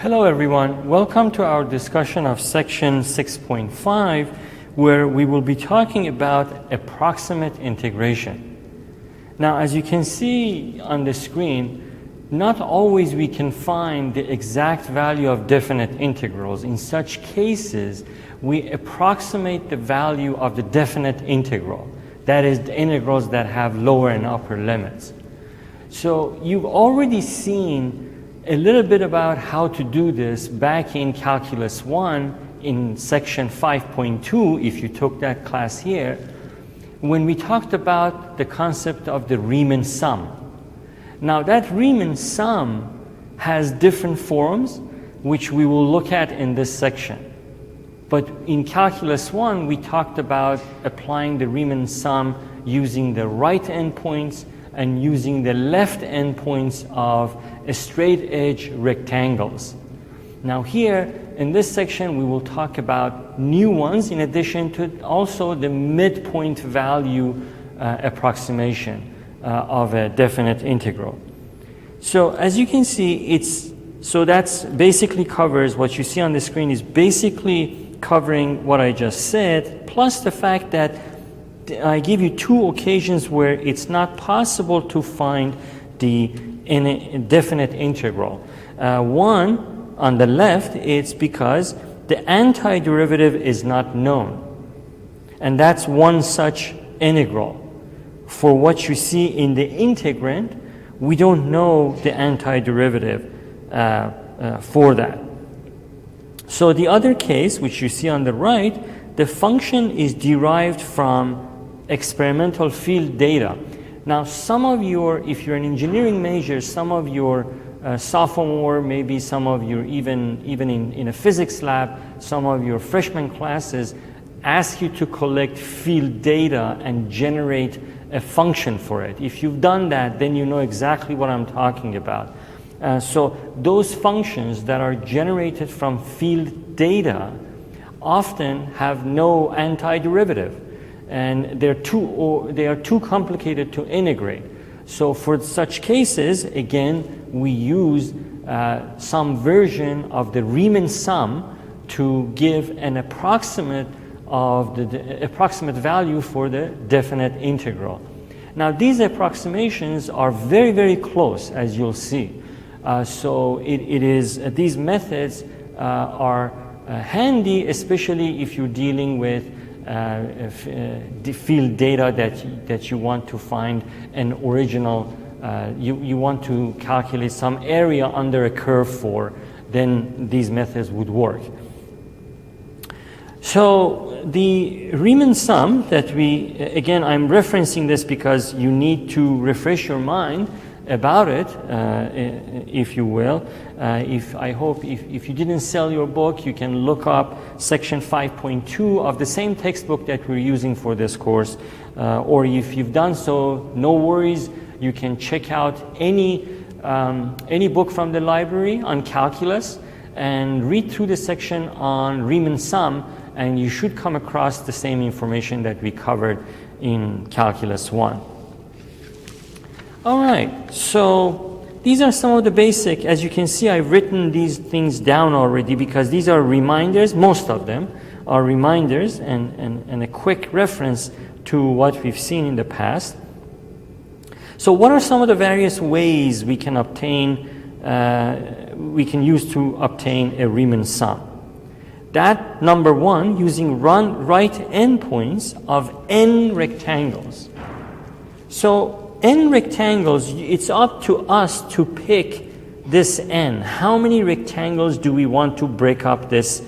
Hello everyone, welcome to our discussion of section 6.5 where we will be talking about approximate integration. Now as you can see on the screen, not always we can find the exact value of definite integrals. In such cases, we approximate the value of the definite integral, that is the integrals that have lower and upper limits. So you've already seen a little bit about how to do this back in Calculus 1 in section 5.2, if you took that class here, when we talked about the concept of the Riemann sum. Now that Riemann sum has different forms, which we will look at in this section. But in Calculus 1, we talked about applying the Riemann sum using the right endpoints and using the left endpoints of straight edge rectangles. Now here in this section we will talk about new ones in addition to also the midpoint value approximation of a definite integral. So as you can see, that's basically covers what you see on the screen is basically covering what I just said, plus the fact that I give you two occasions where it's not possible to find the definite integral. One, on the left, it's because the antiderivative is not known. And that's one such integral. For what you see in the integrand, we don't know the antiderivative for that. So the other case, which you see on the right, the function is derived from experimental field data. Now some of your, if you're an engineering major, some of your sophomore, maybe some of your even in a physics lab, some of your freshman classes ask you to collect field data and generate a function for it. If you've done that, then you know exactly what I'm talking about. So those functions that are generated from field data often have no antiderivative. And they are too complicated to integrate. So for such cases, again, we use some version of the Riemann sum to give an approximate of the approximate value for the definite integral. Now these approximations are very, very close, as you'll see. So these methods are handy, especially if you're dealing with the field data that you want to find an original, you want to calculate some area under a curve for, then these methods would work. So the Riemann sum that again I'm referencing this because you need to refresh your mind about it, if you will. I hope if you didn't sell your book, you can look up section 5.2 of the same textbook that we're using for this course. Or if you've done so, no worries. You can check out any book from the library on calculus and read through the section on Riemann sum, and you should come across the same information that we covered in Calculus 1. All right, so these are some of the basic. As you can see, I've written these things down already because these are reminders. Most of them are reminders and a quick reference to what we've seen in the past. So what are some of the various ways we can use to obtain a Riemann sum? That, number one, using right endpoints of n rectangles. So n rectangles, it's up to us to pick this n. How many rectangles do we want to break up this?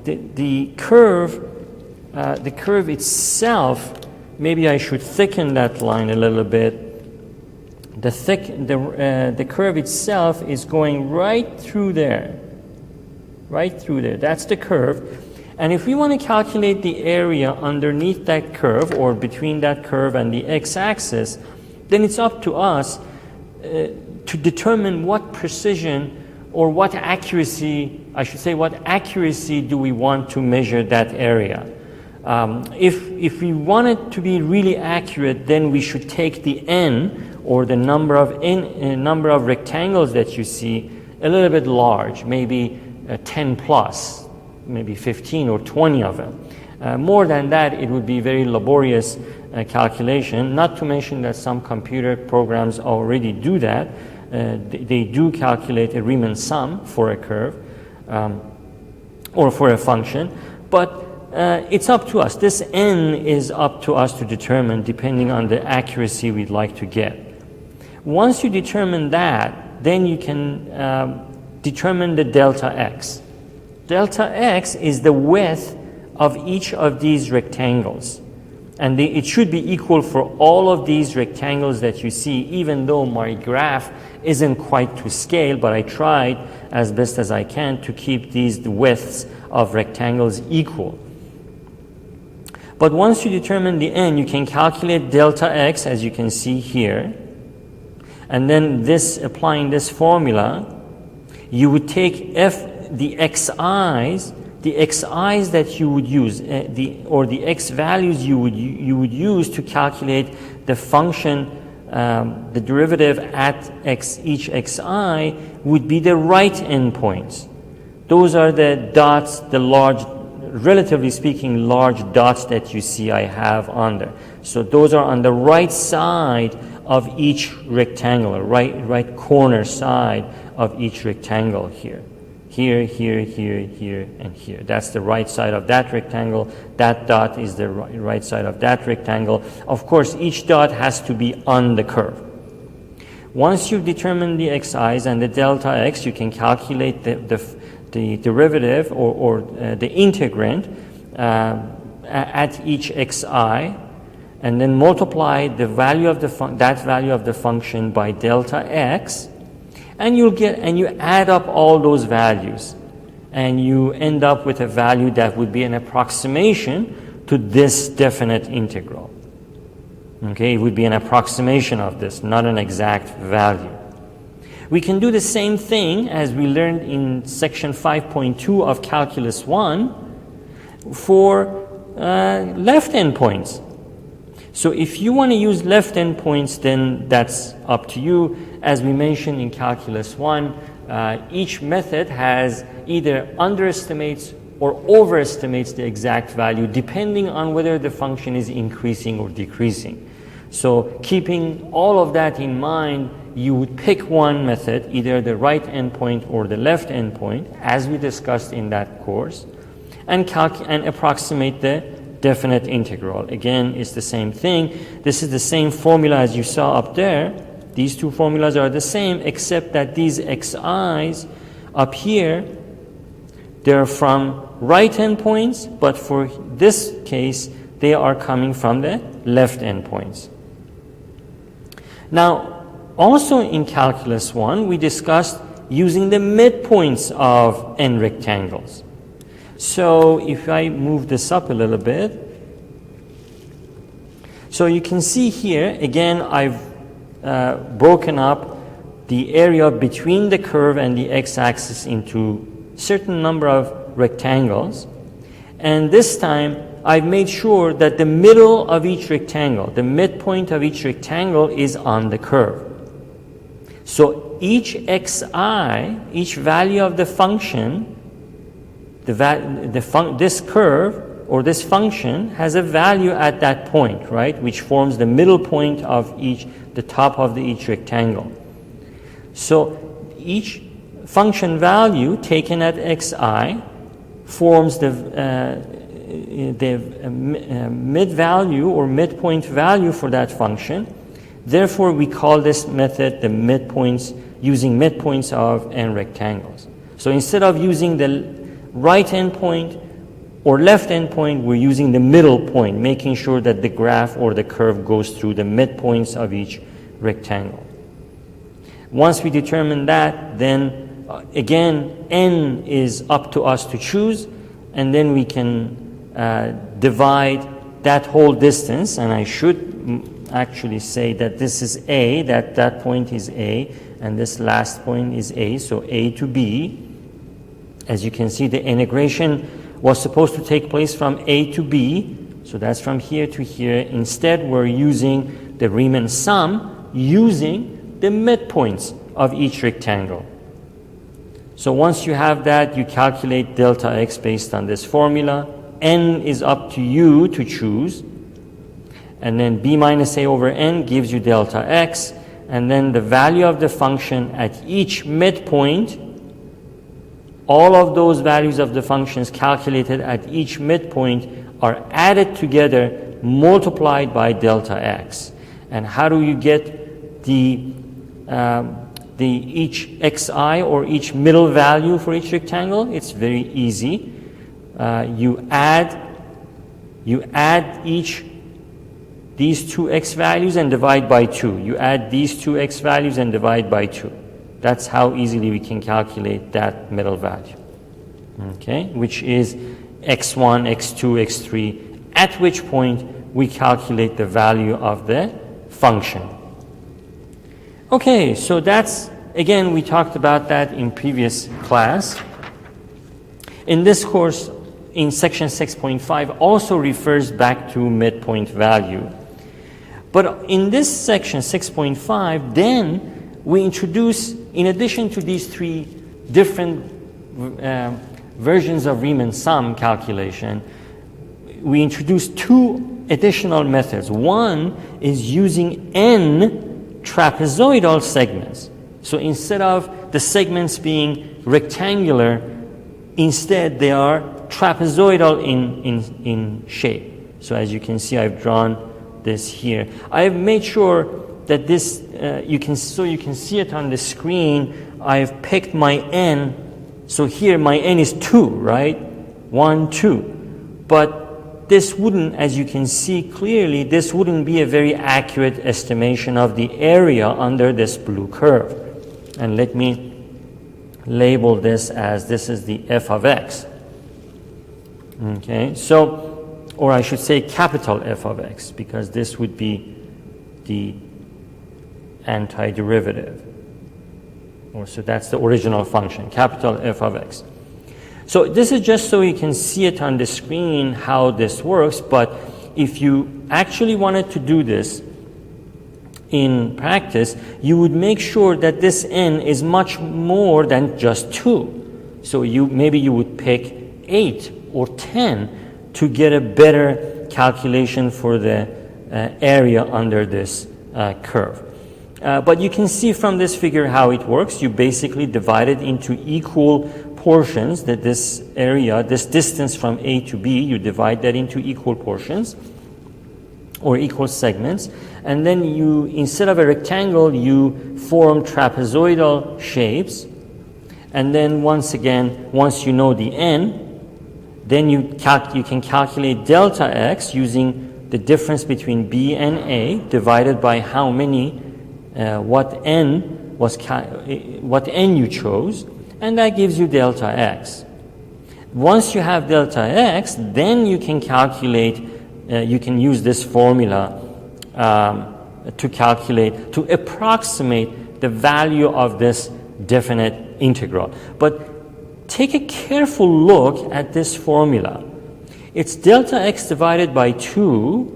The curve itself, maybe I should thicken that line a little bit. The curve itself is going right through there. Right through there. That's the curve. And if we want to calculate the area underneath that curve or between that curve and the x-axis, then it's up to us to determine what precision or what accuracy, I should say, what accuracy do we want to measure that area. If we want it to be really accurate, then we should take the n, or the number of rectangles that you see, a little bit large, maybe 10 plus, maybe 15 or 20 of them. More than that, it would be very laborious calculation, not to mention that some computer programs already do that. They do calculate a Riemann sum for a curve or for a function, but it's up to us. This n is up to us to determine depending on the accuracy we'd like to get. Once you determine that, then you can determine the delta x. Delta x is the width of each of these rectangles. And it should be equal for all of these rectangles that you see, even though my graph isn't quite to scale, but I tried as best as I can to keep the widths of rectangles equal. But once you determine the n, you can calculate delta x, as you can see here. And then applying this formula, you would take the xi's that you would use, the x values you would use to calculate the function, the derivative at each xi would be the right endpoints. Those are the dots, the large, relatively speaking, large dots that you see I have on there. So those are on the right side of each rectangle, right corner side of each rectangle here. Here, here, here, here, and here. That's the right side of that rectangle. That dot is the right side of that rectangle. Of course, each dot has to be on the curve. Once you've determined the xi's and the delta x, you can calculate the derivative or the integrand at each xi, and then multiply the value of that value of the function by delta x, and you add up all those values, and you end up with a value that would be an approximation to this definite integral. Okay, it would be an approximation of this, not an exact value. We can do the same thing as we learned in section 5.2 of Calculus 1 for left endpoints. So if you want to use left endpoints, then that's up to you. As we mentioned in Calculus 1, each method has either underestimates or overestimates the exact value depending on whether the function is increasing or decreasing. So keeping all of that in mind, you would pick one method, either the right endpoint or the left endpoint, as we discussed in that course, and approximate the definite integral. Again, it's the same thing. This is the same formula as you saw up there. These two formulas are the same, except that these xi's up here, they're from right endpoints, but for this case, they are coming from the left endpoints. Now, also in Calculus 1, we discussed using the midpoints of n rectangles. So if I move this up a little bit, so you can see here, again, I've broken up the area between the curve and the x-axis into certain number of rectangles. And this time, I've made sure that the middle of each rectangle, the midpoint of each rectangle is on the curve. So each xi, each value of the function, this curve or this function has a value at that point, right, which forms the middle point of the top of each rectangle. So each function value taken at xi forms the mid value or midpoint value for that function. Therefore, we call this method the midpoints, using midpoints of n rectangles. So instead of using the right endpoint or left endpoint, we're using the middle point, making sure that the graph or the curve goes through the midpoints of each rectangle. Once we determine that, then again, n is up to us to choose, and then we can divide that whole distance, and I should actually say that this is A, that point is A, and this last point is A, so A to B. As you can see, the integration was supposed to take place from A to B, so that's from here to here. Instead, we're using the Riemann sum using the midpoints of each rectangle. So once you have that, you calculate delta x based on this formula. N is up to you to choose. And then b minus a over n gives you delta x. And then the value of the function at each midpoint, all of those values of the functions calculated at each midpoint are added together, multiplied by delta x. And how do you get the each xi or each middle value for each rectangle? It's very easy. You add these two x values and divide by 2. You add these two x values and divide by 2. That's how easily we can calculate that middle value. Okay, which is x1, x2, x3, at which point we calculate the value of the function. Okay, so that's, again, we talked about that in previous class. In this course, in section 6.5, also refers back to midpoint value. But in this section 6.5, then we introduce, in addition to these three different versions of Riemann sum calculation, we introduce two additional methods. One is using n trapezoidal segments. So instead of the segments being rectangular, instead they are trapezoidal in shape. So as you can see, I've drawn this here. I have made sure that this you can see it on the screen. I've picked my n. So here my n is 2, right? 1, 2. But this wouldn't, as you can see clearly, this wouldn't be a very accurate estimation of the area under this blue curve. And let me label this as this is the f of x. Okay, so, or I should say capital F of x, because this would be the antiderivative. Or so that's the original function, capital F of x. So this is just so you can see it on the screen how this works, but if you actually wanted to do this in practice, you would make sure that this n is much more than just 2. So maybe you would pick 8 or 10 to get a better calculation for the area under this curve. But you can see from this figure how it works. You basically divide it into equal portions, that this area, this distance from A to B, you divide that into equal portions or equal segments. And then you, instead of a rectangle, you form trapezoidal shapes. And then once again, once you know the n, then you can calculate delta x using the difference between B and A divided by how many what n you chose, and that gives you delta x. Once you have delta x, then you can calculate, you can use this formula to approximate the value of this definite integral. But take a careful look at this formula. It's delta x divided by 2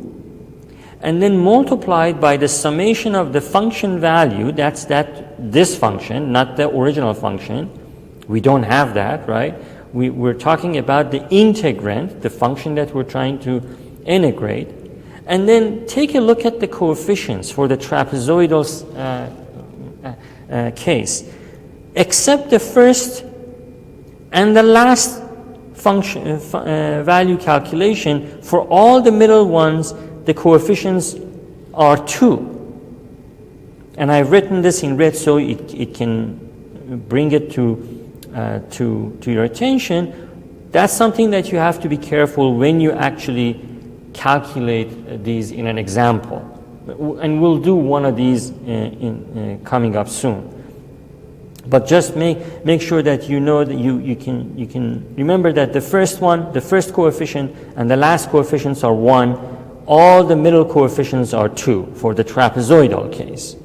and then multiplied by the summation of the function value, this function, not the original function. We don't have that, right? We're talking about the integrand, the function that we're trying to integrate. And then take a look at the coefficients for the trapezoidal case. Except the first and the last function value calculation, for all the middle ones, the coefficients are 2. And I've written this in red so it can bring it to your attention. That's something that you have to be careful when you actually calculate these in an example. And we'll do one of these coming up soon. But just make sure that you know that you can remember that the first coefficient and the last coefficients are 1. All the middle coefficients are 2 for the trapezoidal case.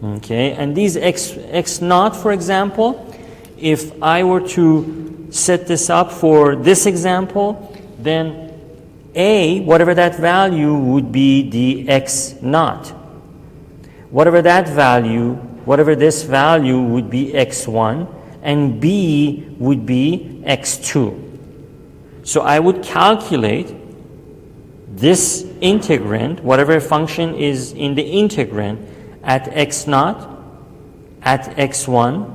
Okay, and these x naught, for example, if I were to set this up for this example, then a, whatever that value, would be the x naught. Whatever this value would be x1, and b would be x2. So I would calculate this integrand, whatever function is in the integrand, at x0, at x1,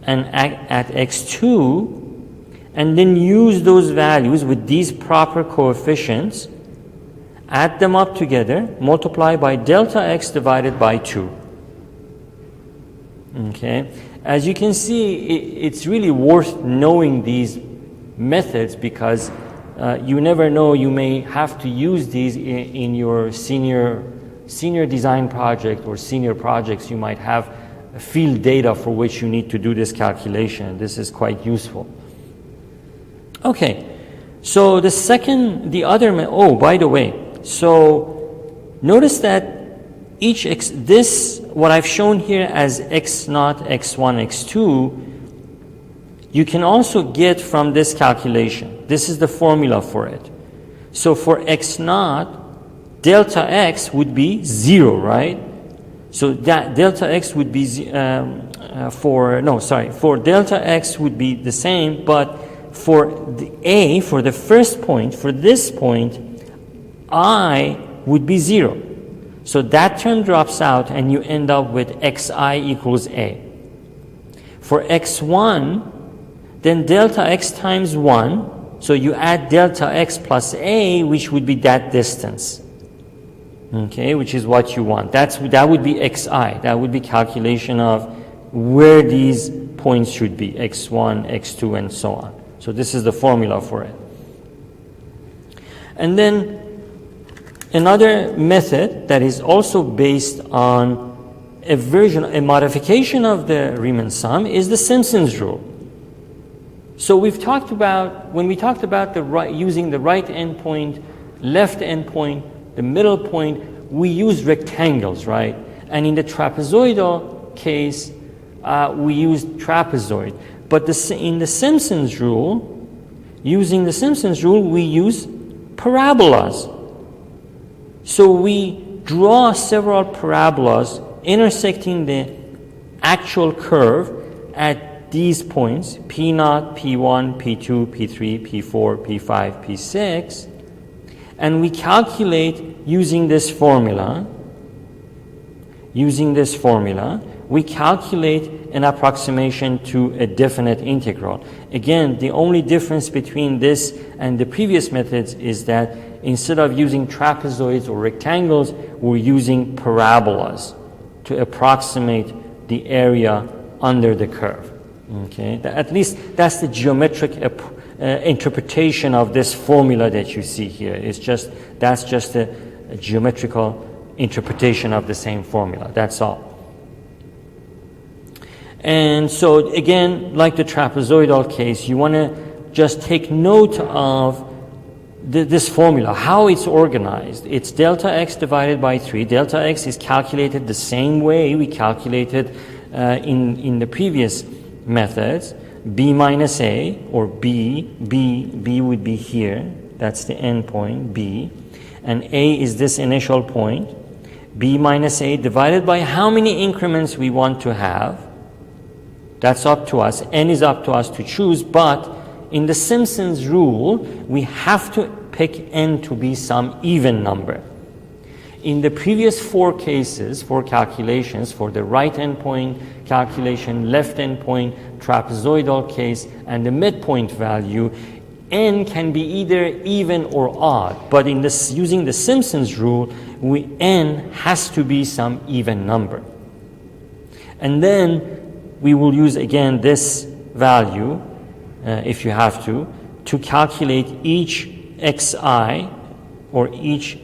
and at x2, and then use those values with these proper coefficients, add them up together, multiply by delta x divided by 2. Okay, as you can see, it's really worth knowing these methods because you never know, you may have to use these in your senior design project or senior projects. You might have field data for which you need to do this calculation. This is quite useful. Okay, so by the way, so notice that what I've shown here as x0, x1, x2, you can also get from this calculation. This is the formula for it. So for x0, delta x would be 0, right? So that delta x would be, for delta x would be the same, but for for the first point, for this point, I would be 0. So that term drops out and you end up with xi equals a. For x1, then delta x times 1, so you add delta x plus a, which would be that distance. Okay, which is what you want. That would be xi. That would be calculation of where these points should be, x1, x2, and so on. So this is the formula for it. And then another method that is also based on a modification of the Riemann sum is the Simpson's rule. So when we talked about using the right endpoint, left endpoint, the middle point, we use rectangles, right? And in the trapezoidal case, we use trapezoid. But in the Simpson's rule, using the Simpson's rule, we use parabolas. So we draw several parabolas intersecting the actual curve at these points, P0, P1, P2, P3, P4, P5, P6, and we calculate using this formula, we calculate an approximation to a definite integral. Again, the only difference between this and the previous methods is that instead of using trapezoids or rectangles, we're using parabolas to approximate the area under the curve. Okay, at least that's the geometric interpretation of this formula that you see here. That's just a geometrical interpretation of the same formula. That's all. And so again, like the trapezoidal case, you want to just take note of this formula, how it's organized. It's delta x divided by 3. Delta x is calculated the same way we calculated in the previous methods. B minus a, or b would be here. That's the end point, b. And a is this initial point. B minus a divided by how many increments we want to have. That's up to us. N is up to us to choose, but in the Simpson's rule, we have to pick n to be some even number. In the previous four calculations, for the right endpoint calculation, left endpoint, trapezoidal case, and the midpoint value, n can be either even or odd. But using the Simpson's rule, n has to be some even number. And then we will use again this value, if you have to calculate each xi, or each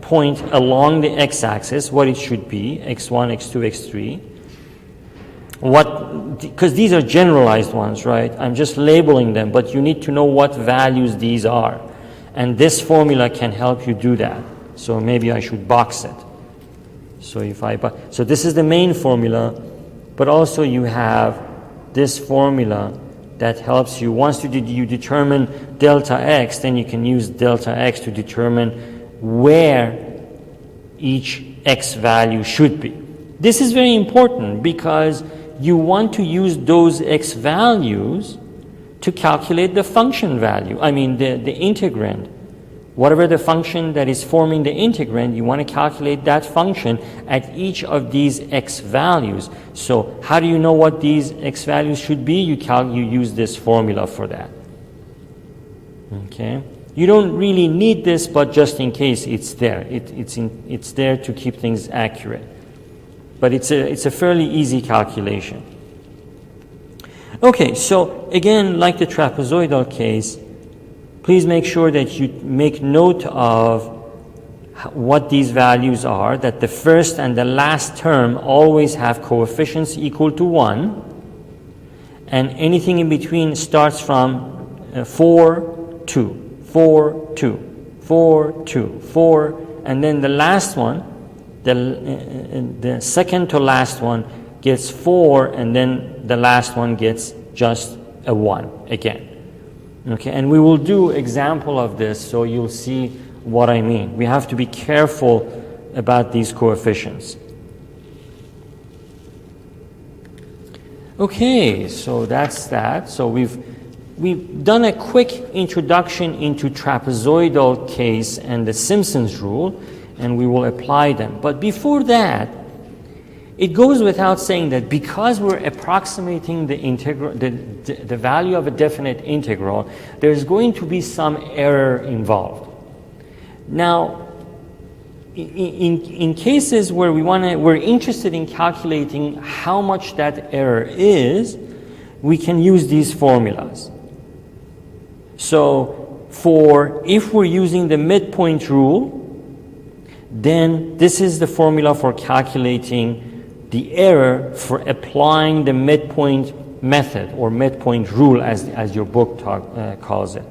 point along the x-axis, what it should be, x1, x2, x3. Because these are generalized ones, right? I'm just labeling them, but you need to know what values these are. And this formula can help you do that. So maybe I should box it. So this is the main formula, but also you have this formula that helps you. Once you determine delta x, then you can use delta x to determine where each x value should be. This is very important because you want to use those x values to calculate the function value. I mean the integrand. Whatever the function that is forming the integrand, you want to calculate that function at each of these x values. So how do you know what these x values should be? You use this formula for that. Okay. You don't really need this, but just in case it's there. It's there to keep things accurate. But it's a fairly easy calculation. Okay, so again, like the trapezoidal case, please make sure that you make note of what these values are, that the first and the last term always have coefficients equal to 1, and anything in between starts from 4, 2, 4, 2, 4, 2, 4, and then the last one, the second to last one gets 4, and then the last one gets just a 1 again. Okay, and we will do example of this so you'll see what I mean. We have to be careful about these coefficients. Okay, so that's that. So we've done a quick introduction into trapezoidal case and the Simpson's rule, and we will apply them. But before that, it goes without saying that because we're approximating the value of a definite integral, there's going to be some error involved. Now, in cases where we're interested in calculating how much that error is, we can use these formulas. So, if we're using the midpoint rule, then this is the formula for calculating the error for applying the midpoint method or midpoint rule as your book calls it.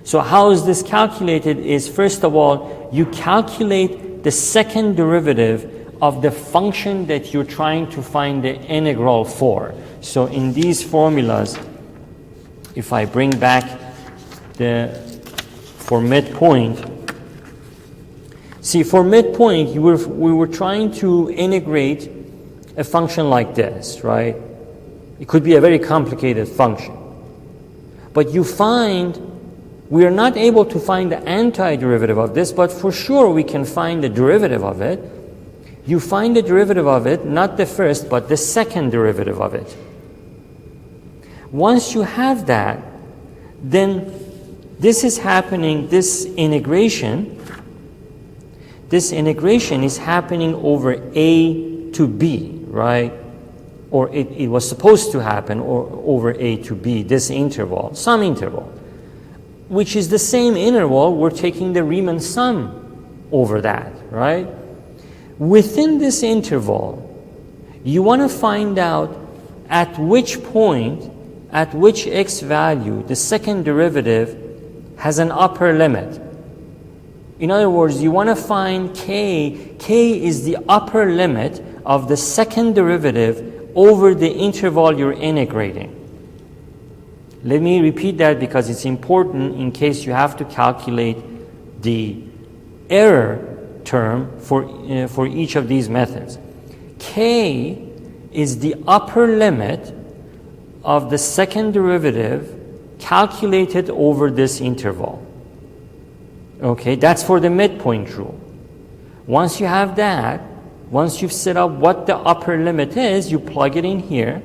So how is this calculated is, first of all, you calculate the second derivative of the function that you're trying to find the integral for. So in these formulas, if I bring back for midpoint, see, for midpoint, we were trying to integrate a function like this, right? It could be a very complicated function. But you find we are not able to find the antiderivative of this, but for sure we can find the derivative of it. You find the derivative of it, not the first, but the second derivative of it. Once you have that, then this is happening, this integration is happening over A to B, right? Or it was supposed to happen over A to B, this interval, some interval, which is the same interval, we're taking the Riemann sum over that, right? Within this interval, you want to find out at which point, at which x value, the second derivative has an upper limit. In other words, you want to find k. K is the upper limit of the second derivative over the interval you're integrating. Let me repeat that because it's important in case you have to calculate the error term for each of these methods. K is the upper limit of the second derivative calculated over this interval. Okay, that's for the midpoint rule. Once you have that, once you've set up what the upper limit is, you plug it in here,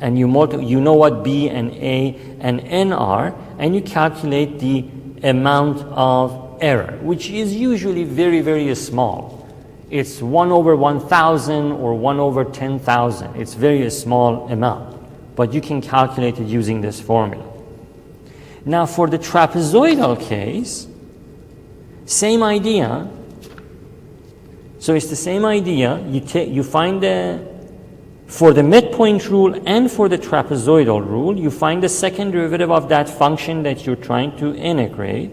and you know what B and A and N are, and you calculate the amount of error, which is usually very, very small. It's 1 over 1,000 or 1 over 10,000. It's very small amount, but you can calculate it using this formula. Now for the trapezoidal case, same idea. So it's the same idea. You find for the midpoint rule and for the trapezoidal rule, you find the second derivative of that function that you're trying to integrate.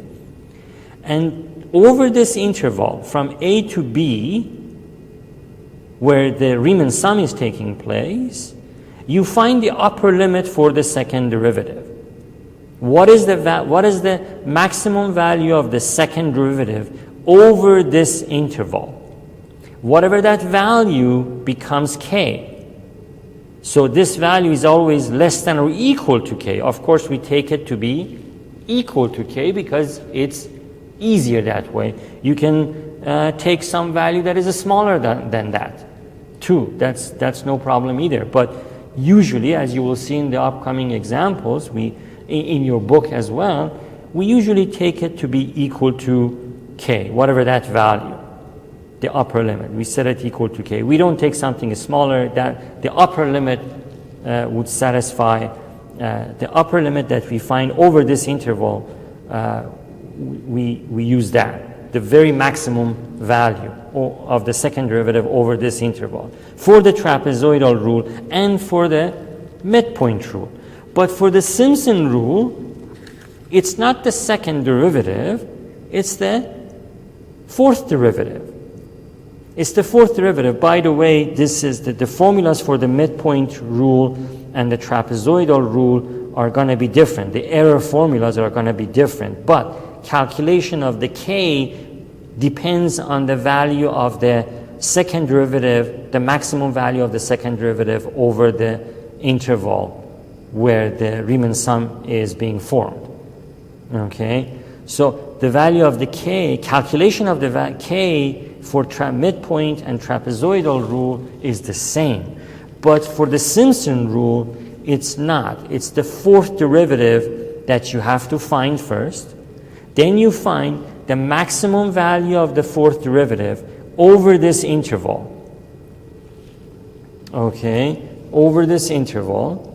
And over this interval from A to B, where the Riemann sum is taking place, you find the upper limit for the second derivative. What is the maximum value of the second derivative over this interval? Whatever that value becomes k. So this value is always less than or equal to k. Of course, we take it to be equal to k because it's easier that way. You can take some value that is smaller than that too. That's no problem either. But usually, as you will see in the upcoming examples, in your book as well, we usually take it to be equal to k, whatever that value, the upper limit. We set it equal to k. We don't take something smaller. That the upper limit would satisfy the upper limit that we find over this interval. We use that, the very maximum value of the second derivative over this interval for the trapezoidal rule and for the midpoint rule. But for the Simpson rule, it's not the second derivative, it's the fourth derivative. It's the fourth derivative. By the way, this is the formulas for the midpoint rule and the trapezoidal rule are going to be different. The error formulas are going to be different. But calculation of the k depends on the value of the second derivative, the maximum value of the second derivative over the interval where the Riemann sum is being formed. Okay? So the value of the k, calculation of the k for midpoint and trapezoidal rule is the same. But for the Simpson rule, it's not. It's the fourth derivative that you have to find first. Then you find the maximum value of the fourth derivative over this interval. Okay, over this interval.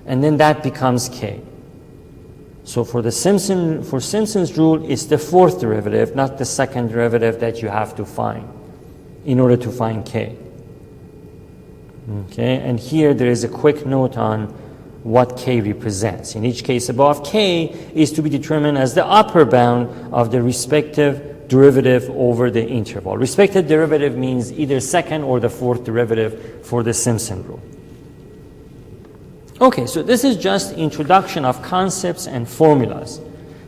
And then that becomes k. So for Simpson's rule, it's the fourth derivative, not the second derivative that you have to find in order to find k. Okay, and here there is a quick note on what k represents. In each case above, k is to be determined as the upper bound of the respective derivative over the interval. Respective derivative means either second or the fourth derivative for the Simpson rule. Okay, so this is just introduction of concepts and formulas.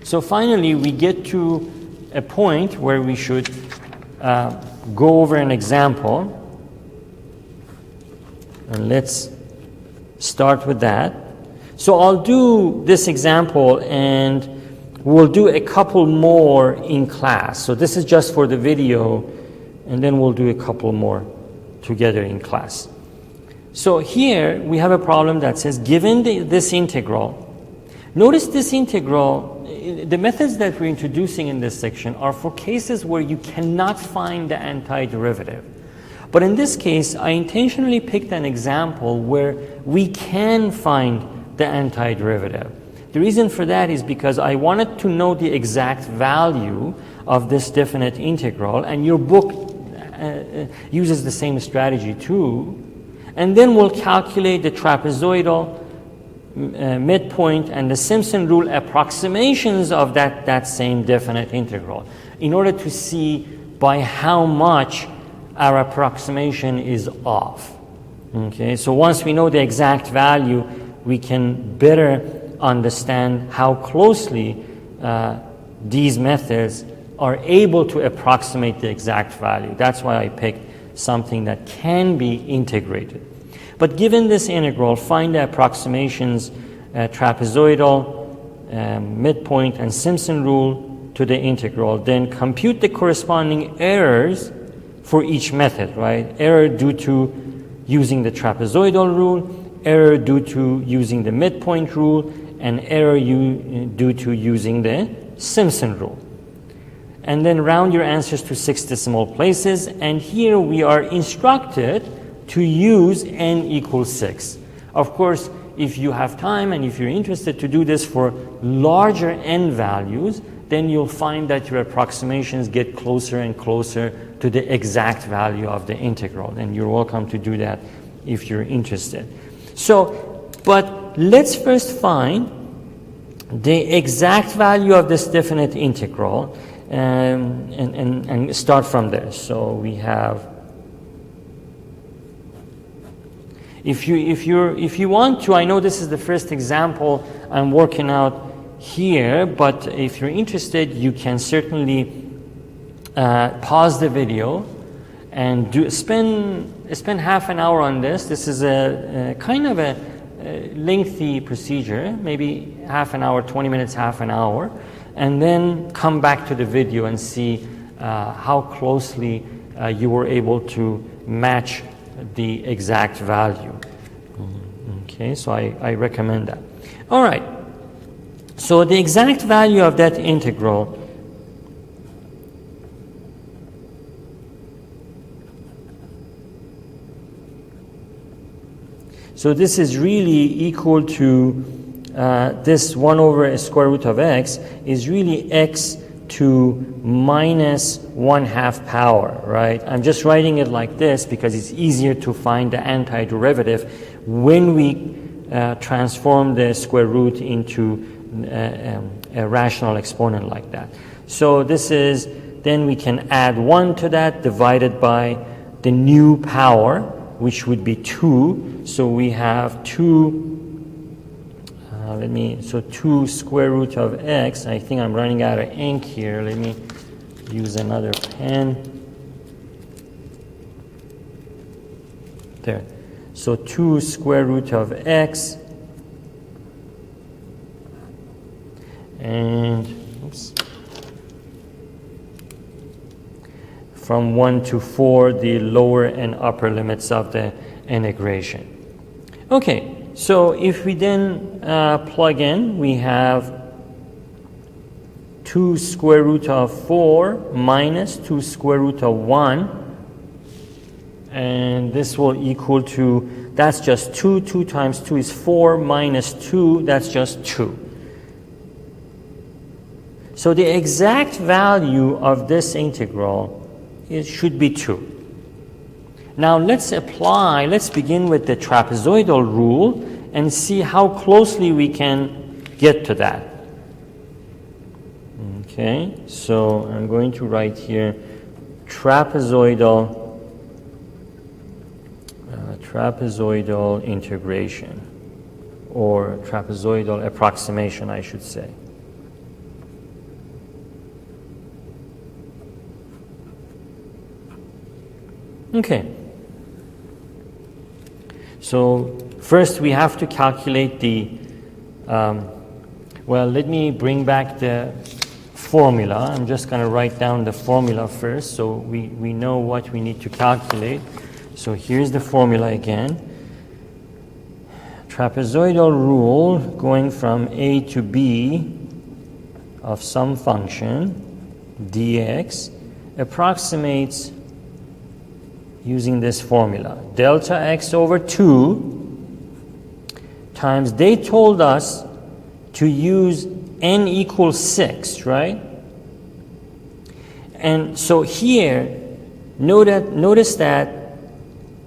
So finally, we get to a point where we should go over an example. And let's start with that. So I'll do this example and we'll do a couple more in class. So this is just for the video and then we'll do a couple more together in class. So here we have a problem that says given this integral, notice this integral, the methods that we're introducing in this section are for cases where you cannot find the antiderivative. But in this case, I intentionally picked an example where we can find the antiderivative. The reason for that is because I wanted to know the exact value of this definite integral, and your book uses the same strategy too. And then we'll calculate the trapezoidal midpoint and the Simpson rule approximations of that same definite integral in order to see by how much our approximation is off. Okay, so once we know the exact value, we can better understand how closely these methods are able to approximate the exact value. That's why I picked something that can be integrated. But given this integral, find the approximations trapezoidal, midpoint, and Simpson rule to the integral. Then compute the corresponding errors for each method, right? Error due to using the trapezoidal rule, error due to using the midpoint rule, and error due to using the Simpson rule. And then round your answers to 6 decimal places. And here we are instructed to use n equals 6. Of course, if you have time and if you're interested to do this for larger n values, then you'll find that your approximations get closer and closer to the exact value of the integral. And you're welcome to do that if you're interested. So, but let's first find the exact value of this definite integral and start from there. So we have, if you want to, I know this is the first example I'm working out here, but if you're interested, you can certainly pause the video and spend half an hour on this. This is a kind of a lengthy procedure, maybe half an hour, 20 minutes, half an hour, and then come back to the video and see how closely you were able to match the exact value. Okay, so I recommend that. All right, so the exact value of that integral so this is really equal to this 1 over square root of x is really x to minus 1/2 power, right? I'm just writing it like this because it's easier to find the antiderivative when we transform the square root into a rational exponent like that. So this is, then we can add 1 to that divided by the new power, which would be 2. So we have 2, so 2 square root of x. I think I'm running out of ink here. Let me use another pen. There. So 2 square root of x. And, oops. From 1 to 4, the lower and upper limits of the integration. Okay, so if we then plug in, we have 2 square root of 4 minus 2 square root of 1, and this will equal to, that's just 2. 2 times 2 is 4 minus 2, that's just 2. So the exact value of this integral should be 2. Now let's begin with the trapezoidal rule and see how closely we can get to that. Okay, so I'm going to write here trapezoidal integration, or trapezoidal approximation, I should say. Okay. So first we have to calculate the, well, let me bring back the formula. I'm just going to write down the formula first so we know what we need to calculate. So here's the formula again. Trapezoidal rule going from a to b of some function dx approximates using this formula. Delta x over 2 times, they told us to use n equals 6, right? And so here, notice that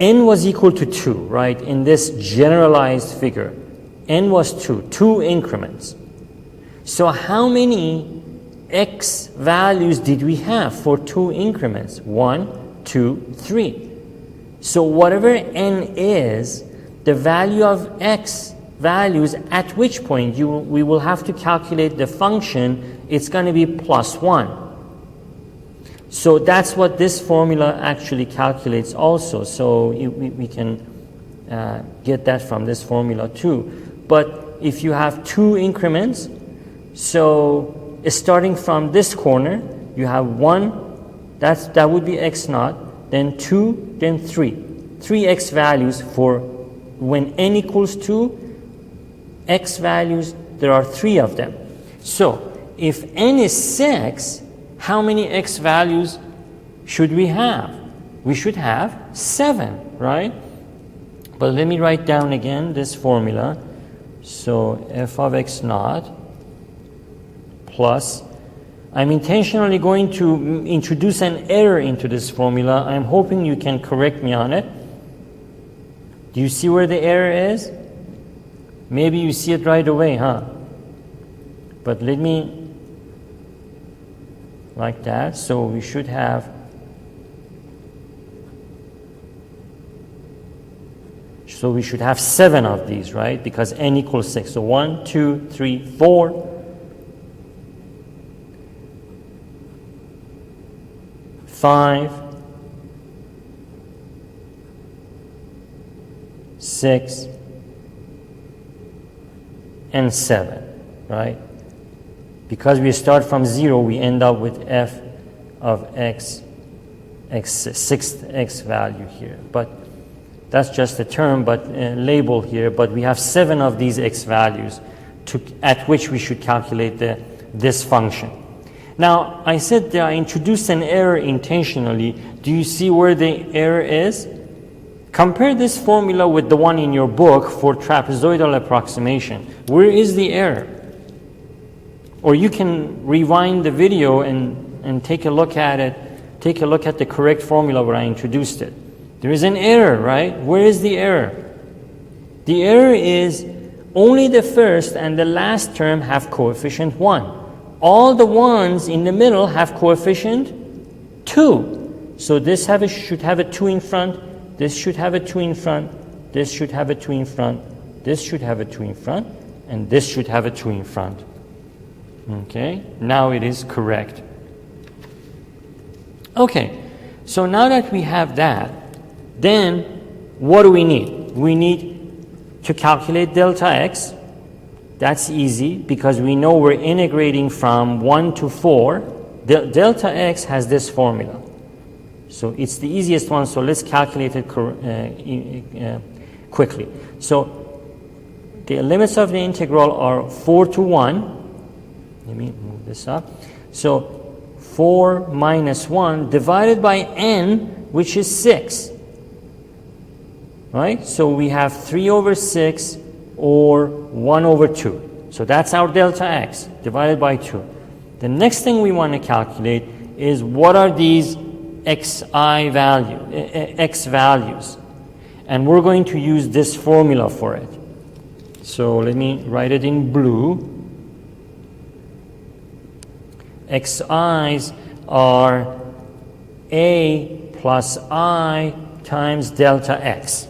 n was equal to 2, right? In this generalized figure, n was 2 increments. So how many x values did we have for 2 increments? 1, 2, 3. So whatever n is, the value of x values at which point we will have to calculate the function, it's going to be plus 1. So that's what this formula actually calculates also. So we can get that from this formula too. But if you have 2 increments, so starting from this corner, you have 1, that would be x naught, then 2, then 3. 3 x values for when n equals 2, x values, there are 3 of them. So if n is 6, how many x values should we have? We should have 7, right? But let me write down again this formula. So f of x naught plus, I'm intentionally going to introduce an error into this formula. I'm hoping you can correct me on it. Do you see where the error is? Maybe you see it right away, huh? But let me, like that. So we should have, so we should have 7 of these, right? Because n equals 6. So 1, 2, 3, 4, 5, 6, and 7, right? Because we start from 0, we end up with f of x, sixth x value here. But that's just a term, but label here. But we have 7 of these x values at which we should calculate this function. Now, I said that I introduced an error intentionally. Do you see where the error is? Compare this formula with the one in your book for trapezoidal approximation. Where is the error? Or you can rewind the video and take a look at it. Take a look at the correct formula where I introduced it. There is an error, right? Where is the error? The error is only the first and the last term have coefficient 1. All the ones in the middle have coefficient 2. So this should have a 2 in front, this should have a 2 in front, this should have a 2 in front, this should have a 2 in front, and this should have a 2 in front. Okay, now it is correct. Okay, so now that we have that, then what do we need? We need to calculate delta x. That's easy because we know we're integrating from 1 to 4. Delta x has this formula. So it's the easiest one, so let's calculate it quickly. So the limits of the integral are 4 to 1. Let me move this up. So 4 minus 1 divided by n, which is 6. Right? So we have 3 over 6 or 1 over 2. So that's our delta x divided by 2. The next thing we want to calculate is what are these x values. And we're going to use this formula for it. So let me write it in blue. Xi's are a plus I times delta x.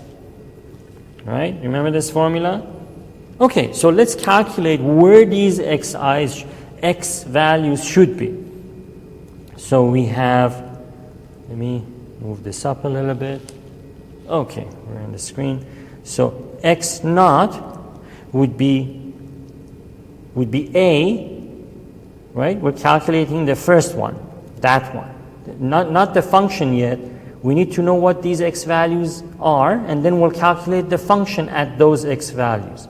Right? Remember this formula? Okay, so let's calculate where these x values should be. So we have, let me move this up a little bit. Okay, we're on the screen. So x naught would be a, right? We're calculating the first one, that one. Not the function yet. We need to know what these x values are, and then we'll calculate the function at those x values.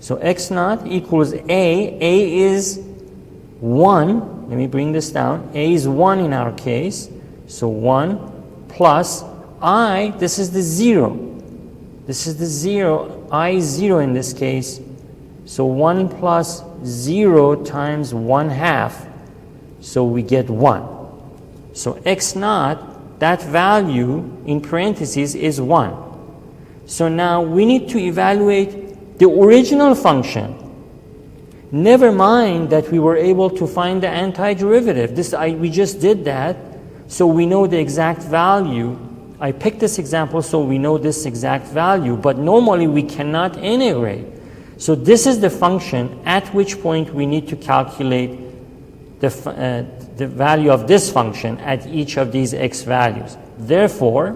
So x naught equals a. A is 1. Let me bring this down. A is 1 in our case. So 1 plus I, this is the 0. This is the 0. I is 0 in this case. So 1 plus 0 times 1/2. So we get 1. So x naught, that value in parentheses is 1. So now we need to evaluate the original function. Never mind that we were able to find the antiderivative. We just did that, so we know the exact value. I picked this example so we know this exact value, but normally we cannot integrate. So this is the function at which point we need to calculate the value of this function at each of these x values. Therefore,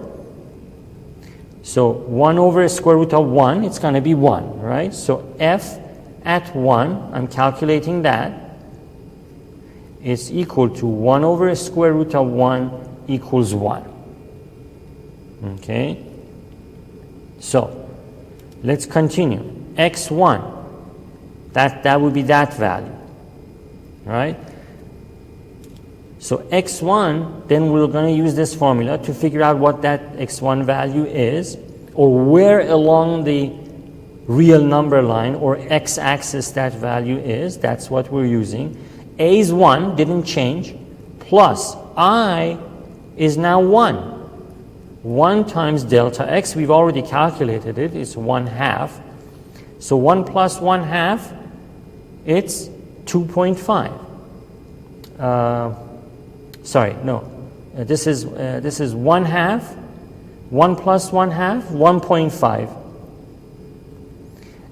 so 1 over square root of 1, it's going to be 1, right? So f at 1, I'm calculating that, is equal to 1 over square root of 1 equals 1. Okay? So, let's continue. x1, that would be that value, right? So x1, then we're going to use this formula to figure out what that x1 value is, or where along the real number line or x-axis that value is. That's what we're using. A is 1, didn't change, plus I is now 1. 1 times delta x, we've already calculated it, it's 1/2. So 1 plus 1/2, it's 2.5. Sorry, no. This is 1/2. 1 plus 1/2, 1.5.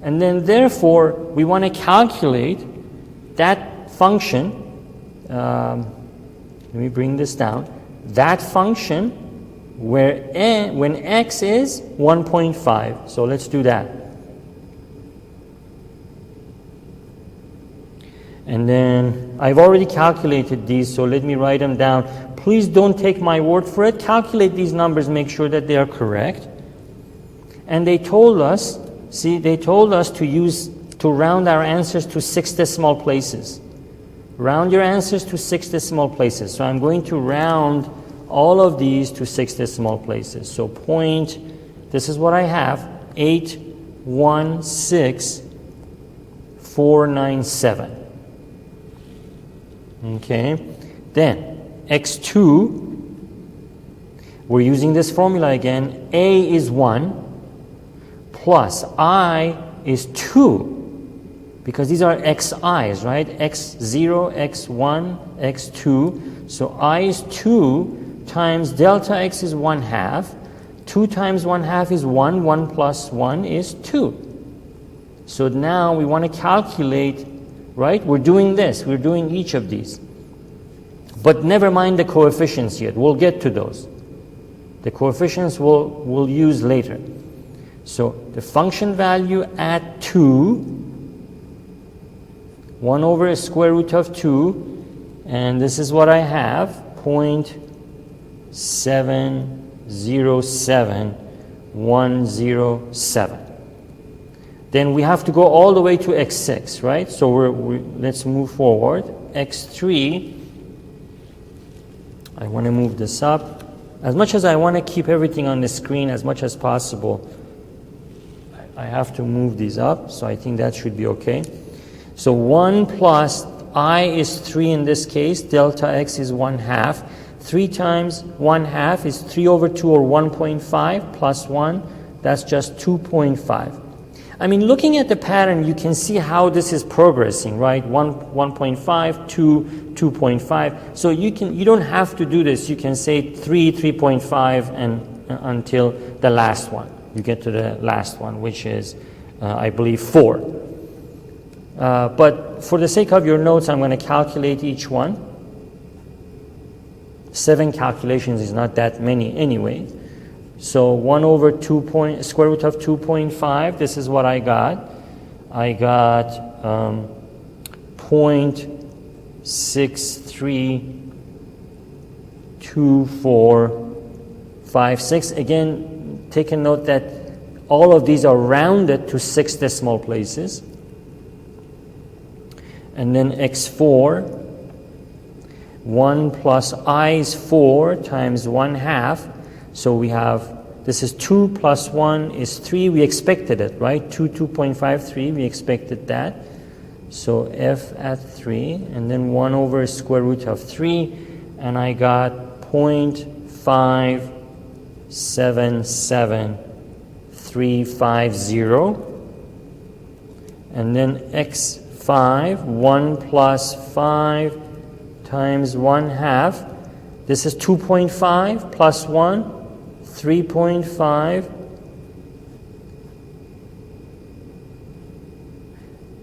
And then therefore, we want to calculate that function. Let me bring this down. That function when x is 1.5. So let's do that. And then I've already calculated these, so let me write them down. Please don't take my word for it. Calculate these numbers, make sure that they are correct. And they told us, to round our answers to 6 decimal places. Round your answers to 6 decimal places. So I'm going to round all of these to 6 decimal places. So this is what I have, 816,497. Okay, then x2, we're using this formula again. A is 1 plus I is 2, because these are xi's, right? x0, x1, x2. So I is 2 times delta x is 1/2. 2 times 1/2 is 1. 1 plus 1 is 2. So now we want to calculate, right? We're doing this. We're doing each of these. But never mind the coefficients yet. We'll get to those. The coefficients we'll use later. So the function value at 2, 1 over a square root of 2, and this is what I have, 0.707107. Then we have to go all the way to x6, right? So let's move forward. x3, I want to move this up. As much as I want to keep everything on the screen as much as possible, I have to move these up, so I think that should be okay. So 1 plus I is 3 in this case, delta x is 1/2. 3 times 1/2 is 3 over 2, or 1.5, plus 1, that's just 2.5. I mean, looking at the pattern, you can see how this is progressing, right? 1.5, 2, 2.5. So you don't have to do this. You can say 3, 3.5, and until the last one. You get to the last one, which is, I believe, 4. But for the sake of your notes, I'm going to calculate each one. 7 calculations is not that many anyway. So 1 over square root of 2.5, this is what I got. I got 0.632456. Again, take a note that all of these are rounded to 6 decimal places. And then x4, 1 plus I is 4 times 1/2. So we have, this is 2 plus 1 is 3. We expected it, right? 2.53, we expected that. So f at 3, and then 1 over square root of 3, and I got 0.577350. And then x5, 1 plus 5 times 1/2. This is 2.5 plus 1. 3.5.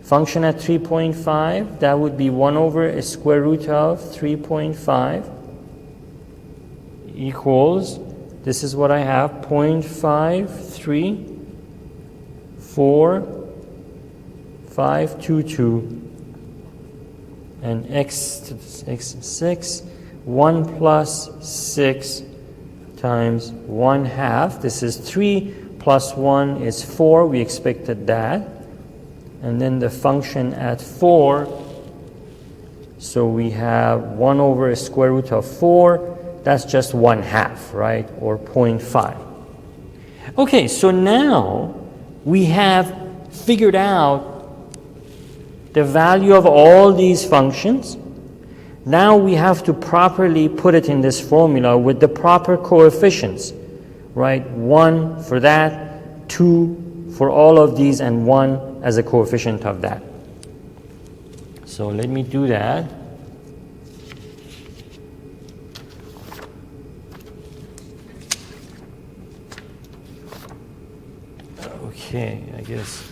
Function at 3.5, that would be 1 over a square root of 3.5 equals, this is what I have, 0.534522. And x6, 1 plus 6 times 1/2. This is 3 plus 1 is 4. We expected that. And then the function at 4. So we have 1 over a square root of 4. That's just 1/2, right? Or 0.5. Okay, so now we have figured out the value of all these functions. Now we have to properly put it in this formula with the proper coefficients, right? 1 for that, 2 for all of these, and 1 as a coefficient of that. So let me do that. Okay, I guess.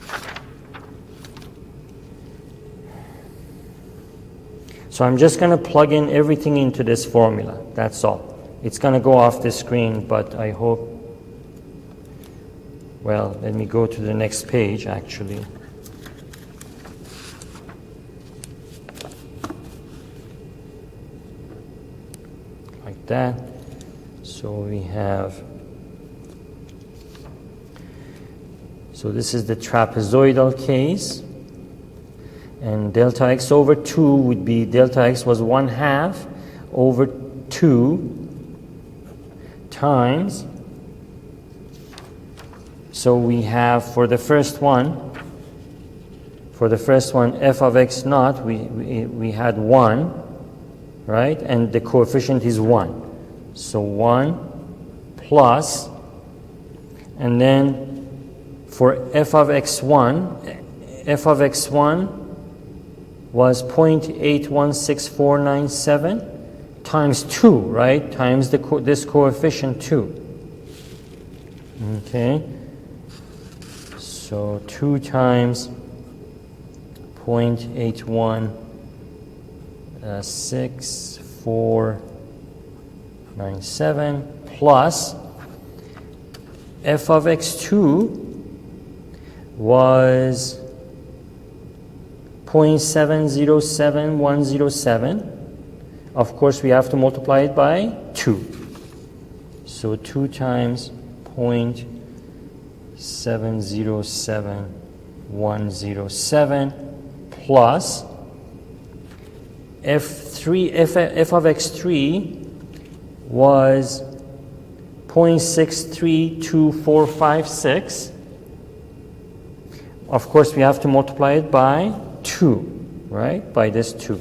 So I'm just going to plug in everything into this formula. That's all. It's going to go off the screen, but I hope, well, let me go to the next page actually. Like that. So we have, so this is the trapezoidal case, and delta x over 2 would be, delta x was 1/2 over 2 times, so we have for the first one f of x naught, we had 1, right, and the coefficient is 1, so 1 plus, and then for f of x1 was 0.816497 times 2, right, times this coefficient 2. Okay, so 2 times 0.816497 plus f of x2 was 0.707107. Of course, we have to multiply it by 2. So 2 times 0.707107 plus f of x3 was 0.632456. Of course, we have to multiply it by 2, right? By this 2.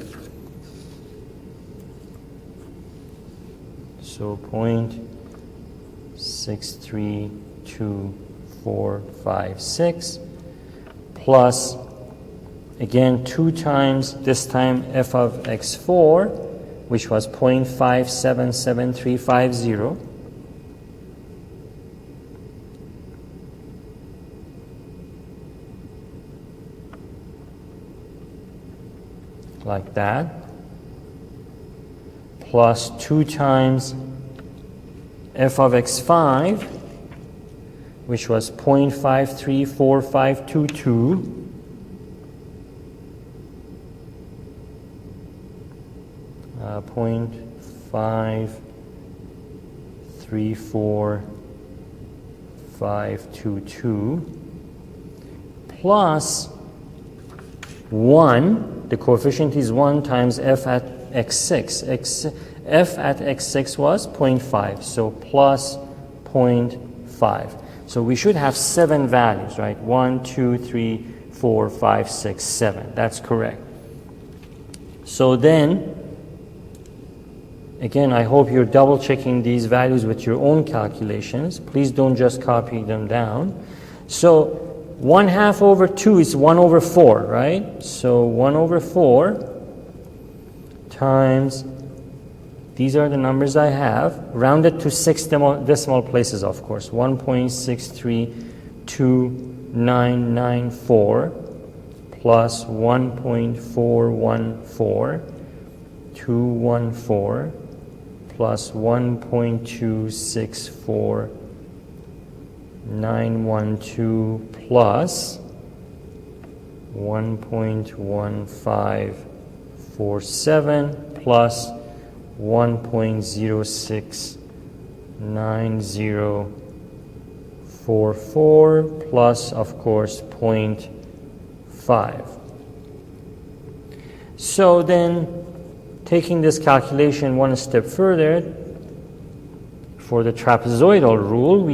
So 0.632456 plus, again, 2 times, this time f of x4, which was 0.577350. Like that, plus 2 times f of x5, which was 0.534522, .534522 plus 1. The coefficient is 1 times f at x6. F at x6 was 0.5, so plus 0.5. So we should have 7 values, right? 1, 2, 3, 4, 5, 6, 7. That's correct. So then, again, I hope you're double checking these values with your own calculations. Please don't just copy them down. So 1/2 over 2 is 1 over 4, right? So 1 over 4 times, these are the numbers I have, rounded to 6 decimal places, of course, 1.632994 plus 1.414214 plus 1.264912 plus 1.1547 plus 1.069044 plus, of course, 0.5. So then, taking this calculation one step further, for the trapezoidal rule,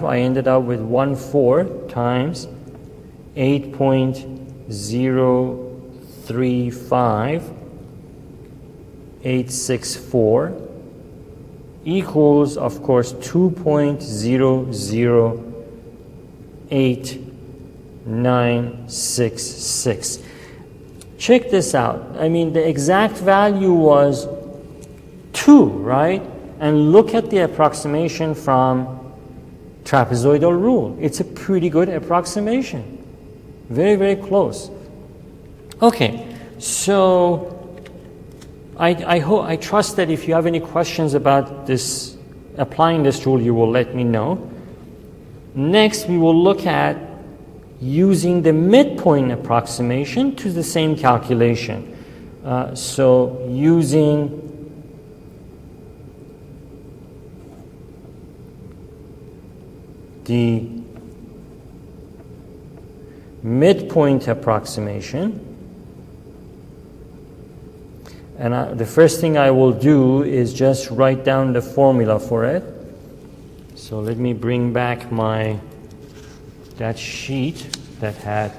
I ended up with 1/4 times 8.035864 equals, of course, 2.00896. Check this out. I mean, the exact value was 2, right? And look at the approximation from trapezoidal rule. It's a pretty good approximation. Very, very close. Okay, so I trust that if you have any questions about this, applying this rule, you will let me know. Next, we will look at using the midpoint approximation to the same calculation. So using the midpoint approximation, and the first thing I will do is just write down the formula for it. So let me bring back that sheet that had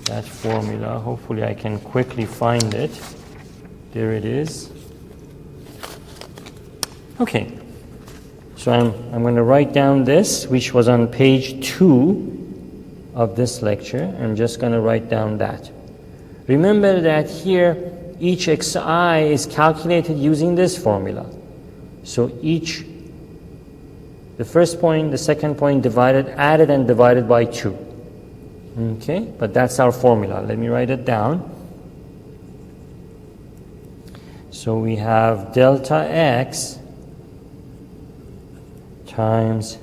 that formula. Hopefully I can quickly find it. There it is. Okay, so I'm going to write down this, which was on page 2 of this lecture. I'm just going to write down that. Remember that here each xi is calculated using this formula. So the first point, the second point added and divided by 2. Okay, but that's our formula. Let me write it down. So we have delta x times,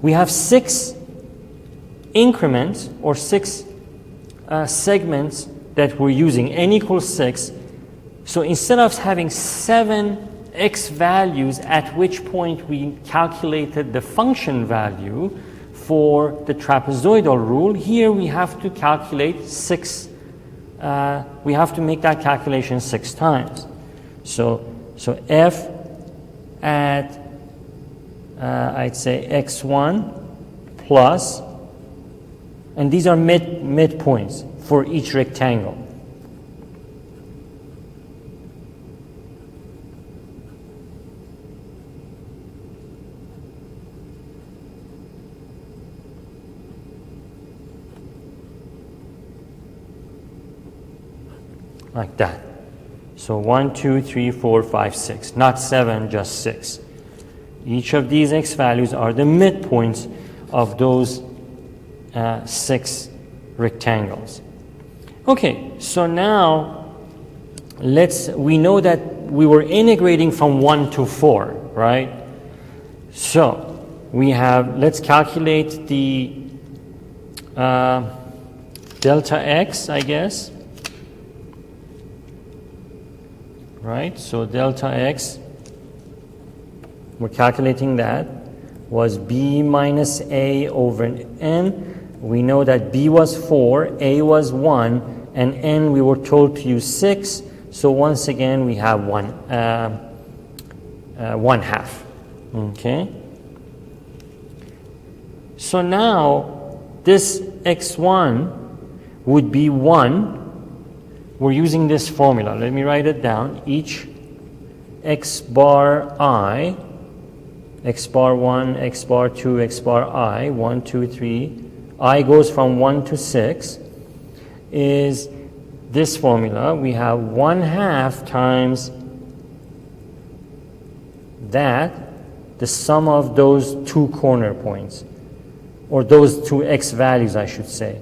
we have 6 increments or 6 segments that we're using, n equals 6. So instead of having 7 x values at which point we calculated the function value for the trapezoidal rule, here we have to calculate 6, we have to make that calculation 6 times. So f at, I'd say x1 plus, and these are midpoints for each rectangle. Like that. So 1, 2, 3, 4, 5, 6. Not 7, just 6. Each of these x values are the midpoints of those 6 rectangles. Okay, so now we know that we were integrating from 1 to 4, right? So let's calculate the delta x, I guess. Right, so delta x, we're calculating that, was b minus a over n. We know that b was 4, a was 1, and n we were told to use 6. So once again we have 1/2. Okay. So now this x1 would be 1. We're using this formula. Let me write it down. Each x bar I, x bar 1, x bar 2, x bar I, 1, 2, 3, I goes from 1 to 6, is this formula. We have 1/2 times that, the sum of those 2 corner points, or those 2 x values, I should say.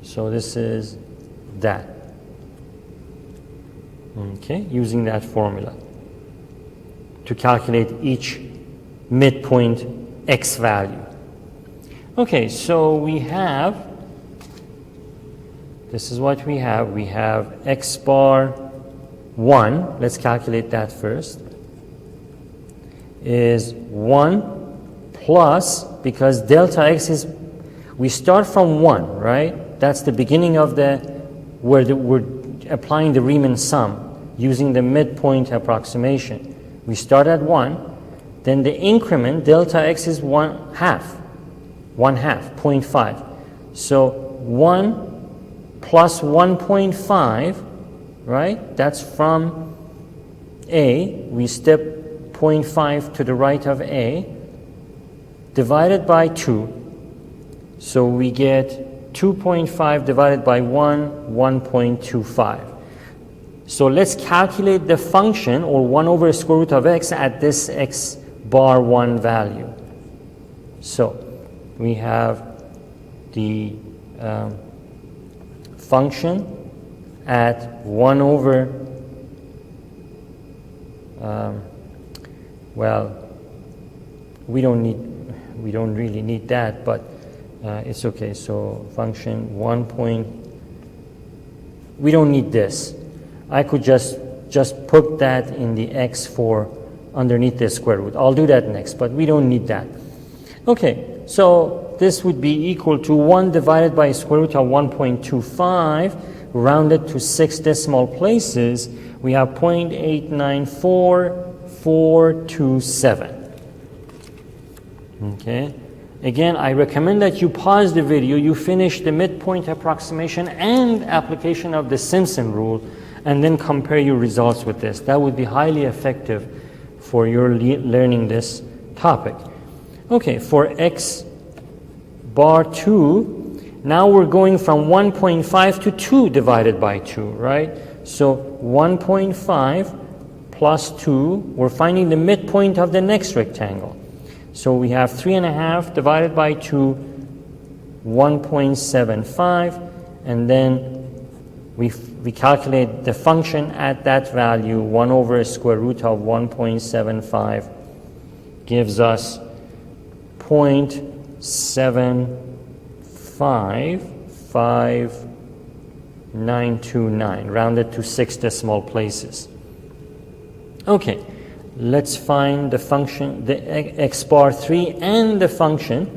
So this is that. Okay, using that formula to calculate each midpoint x value. Okay, so we have, this is what we have. We have x bar 1, let's calculate that first, is 1 plus, because delta x is, we start from 1, right? That's the beginning of where we're applying the Riemann sum using the midpoint approximation. We start at 1, then the increment delta x is 1/2, 0.5. So 1 plus 1.5, right? That's from a. We step 0.5 to the right of a, divided by 2. So we get 2.5 divided by 1, 1.25. So let's calculate the function, or 1 over square root of x, at this x bar 1 value. So we have the function at 1 over, well, we don't really need that, but it's okay. So function 1 point, we don't need this. I could just put that in the x4 underneath the square root. I'll do that next, but we don't need that. Okay, so this would be equal to 1 divided by square root of 1.25, rounded to 6 decimal places. We have 0.894427. Okay. Again, I recommend that you pause the video, you finish the midpoint approximation and application of the Simpson rule, and then compare your results with this. That would be highly effective for your learning this topic. Okay, for x bar 2, now we're going from 1.5 to 2 divided by 2, right? So 1.5 plus 2, we're finding the midpoint of the next rectangle. So we have 3.5 divided by 2, 1.75, and then we calculate the function at that value. 1 over square root of 1.75 gives us 0.755929, rounded to 6 decimal places. Okay. Let's find the function, the x bar 3 and the function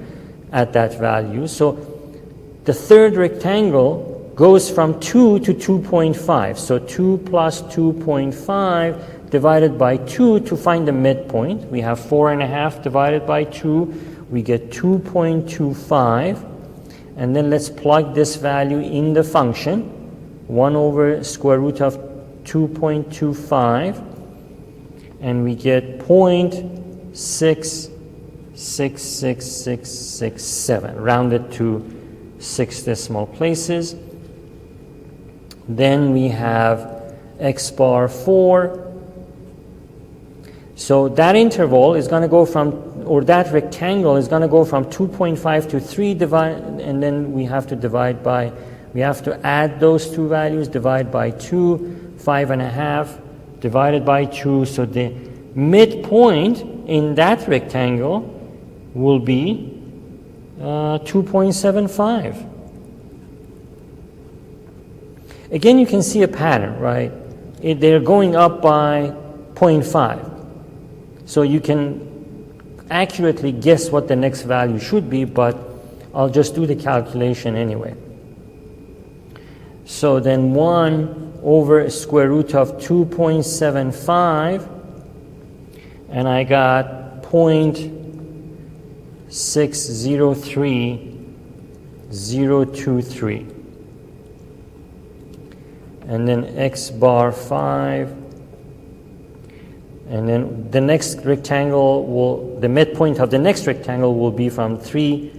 at that value. So the third rectangle goes from 2 to 2.5. So 2 plus 2.5 divided by 2 to find the midpoint. We have 4.5 divided by 2. We get 2.25. And then let's plug this value in the function. 1 over square root of 2.25. And we get 0.666667, rounded to 6 decimal places. Then we have x bar 4. So that interval is going to go from, or that rectangle is going to go from 2.5 to 3, and then we have to divide by, we have to add those two values, divide by 2, 5.5. divided by 2, so the midpoint in that rectangle will be 2.75. Again, you can see a pattern, right? They're going up by 0.5. So you can accurately guess what the next value should be, but I'll just do the calculation anyway. So then 1 over square root of 2.75, and I got 0.603023. And then x bar 5, and then the next rectangle will, the midpoint of the next rectangle will be from 3,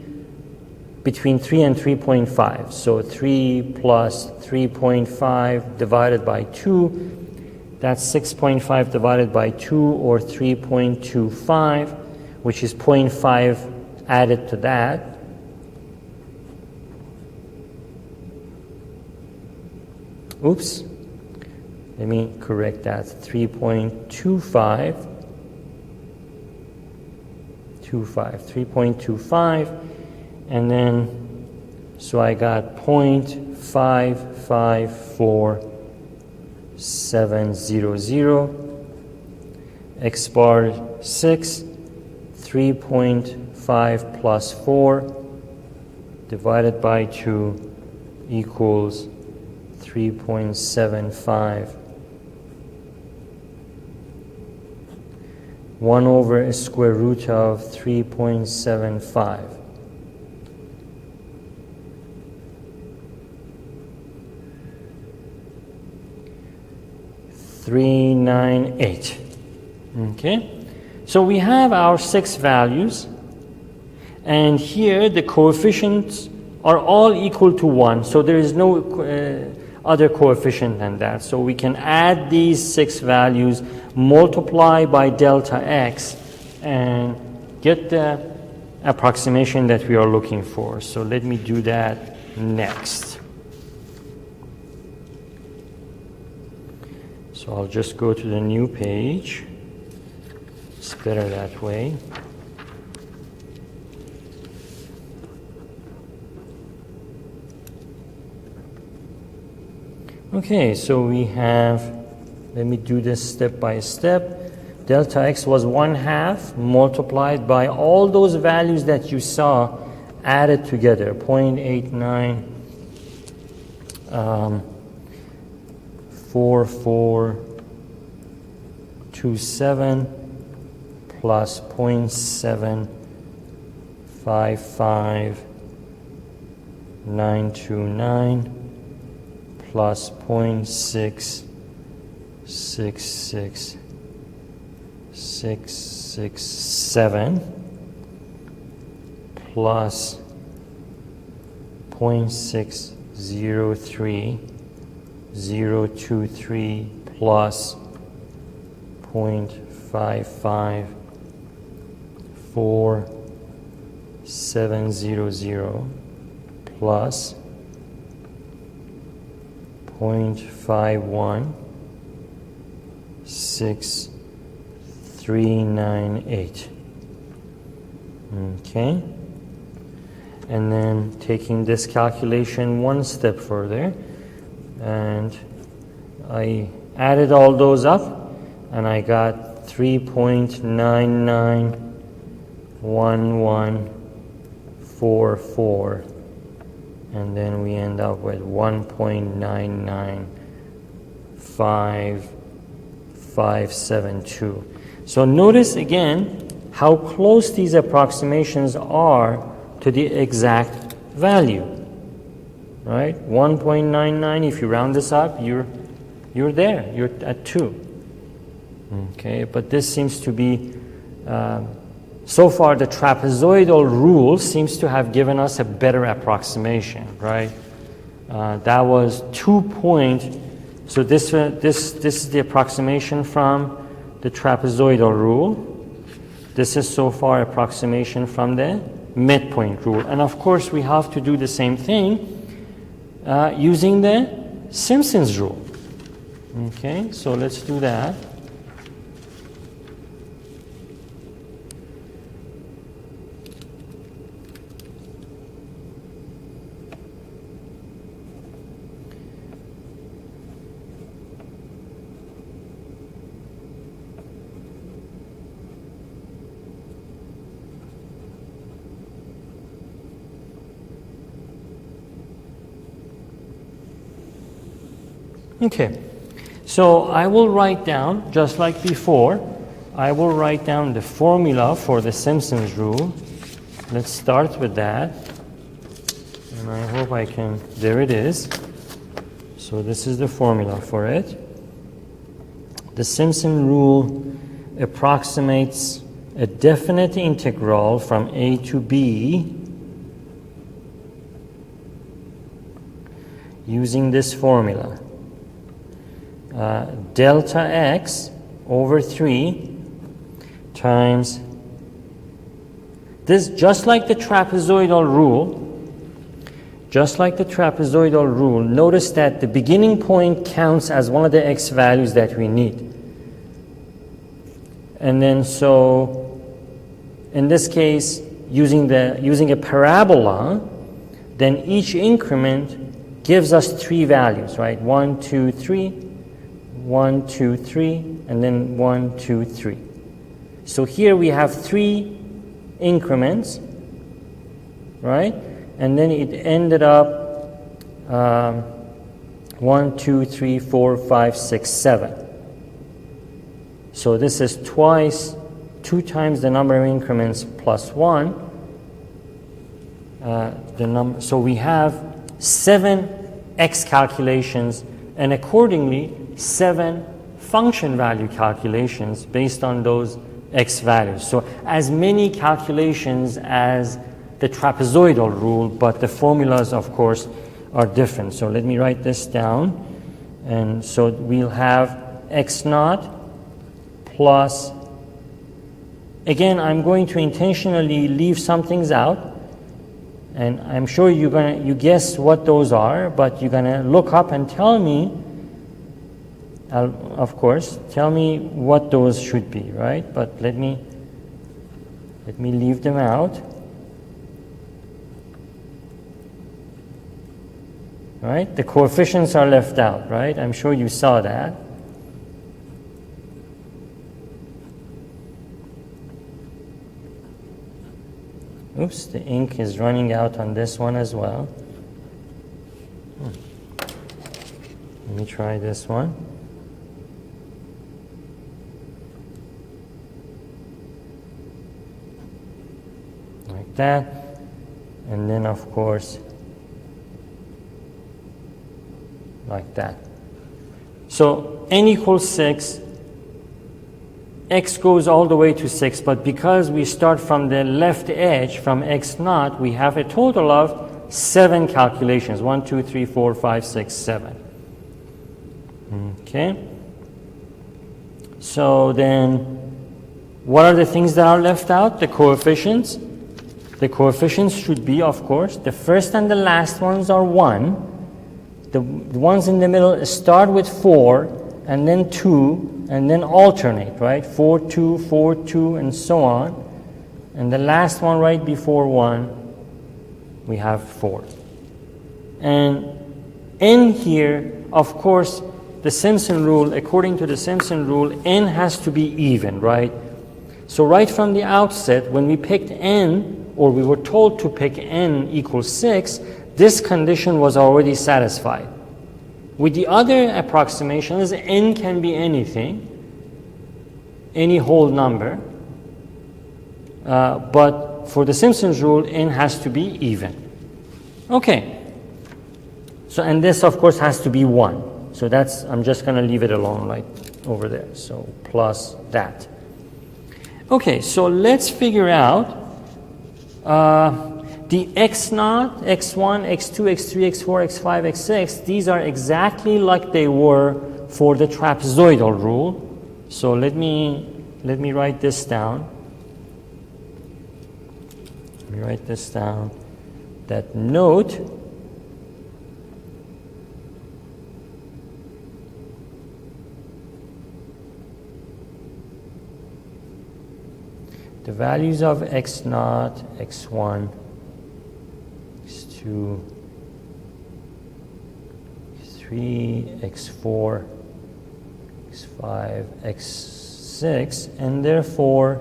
between 3 and 3.5. So 3 plus 3.5 divided by 2, that's 6.5 divided by 2, or 3.25, which is 0.5 added to that. Oops. Let me correct that. 3.25. And then, so I got 0.554700. X bar 6, 3.5 plus 4 divided by 2 equals 3.75. 1 over a square root of 3.75. $398. Okay, so we have our 6 values, and here the coefficients are all equal to 1, so there is no other coefficient than that. So we can add these 6 values, multiply by delta x, and get the approximation that we are looking for. So let me do that next. So I'll just go to the new page. It's better that way. Okay, so we have, let me do this step by step. Delta x was 1/2 multiplied by all those values that you saw added together, 0.89, 4427 plus 0.755929 plus 0.66667 plus 0.603023 plus 0.55470 plus 0.51638. Okay, and then taking this calculation one step further, and I added all those up and I got 3.991144, and then we end up with 1.99572. So notice again how close these approximations are to the exact value, right? 1.99, if you round this up, you're there, you're at 2. Okay, but this seems to be, so far the trapezoidal rule seems to have given us a better approximation, right? That was 2 point, so this is the approximation from the trapezoidal rule. This is so far approximation from the midpoint rule. And of course we have to do the same thing using the Simpson's rule. Okay, so let's do that. Okay, so I will write down, just like before, I will write down the formula for the Simpson's rule. Let's start with that. And I hope I can, there it is. So this is the formula for it. The Simpson rule approximates a definite integral from a to b using this formula. Delta x over 3 times this, just like the trapezoidal rule, notice that the beginning point counts as one of the x values that we need. And then so in this case, using a parabola, then each increment gives us 3 values, right? 1, 2, 3. 1, 2, 3, and then 1, 2, 3. So here we have 3 increments, right? And then it ended up 1, 2, 3, 4, 5, 6, 7. So this is 2 times the number of increments plus 1. So we have 7 x calculations, and accordingly 7 function value calculations based on those x values. So as many calculations as the trapezoidal rule, but the formulas, of course, are different. So let me write this down. And so we'll have x naught plus, again, I'm going to intentionally leave some things out. And I'm sure you guess what those are, but you're going to look up and tell me of course, tell me what those should be, right? But let me leave them out. Right? The coefficients are left out, right? I'm sure you saw that. Oops, the ink is running out on this one as well. Let me try this one. Like that. And then, of course, like that. So n equals 6, x goes all the way to 6, but because we start from the left edge, from x naught, we have a total of 7 calculations. 1, 2, 3, 4, 5, 6, 7. Okay. So then, what are the things that are left out? The coefficients. The coefficients should be, of course, the first and the last ones are 1. The ones in the middle start with 4, and then 2, and then alternate, right? 4, 2, 4, 2, and so on. And the last one right before 1, we have 4. And n here, of course, the Simpson rule, according to the Simpson rule, n has to be even, right? So right from the outset, when we picked n, or we were told to pick n equals 6, this condition was already satisfied. With the other approximations, n can be anything, any whole number, but for the Simpson's rule, n has to be even. Okay, so and this of course has to be 1. So that's, I'm just going to leave it alone right over there. So plus that. Okay, so let's figure out the x naught, x1, x2, x3, x4, x5, x6, these are exactly like they were for the trapezoidal rule. So let me write this down. Let me write this down. That note the values of x naught, x1, x2, x3, x4, x5, x6, and therefore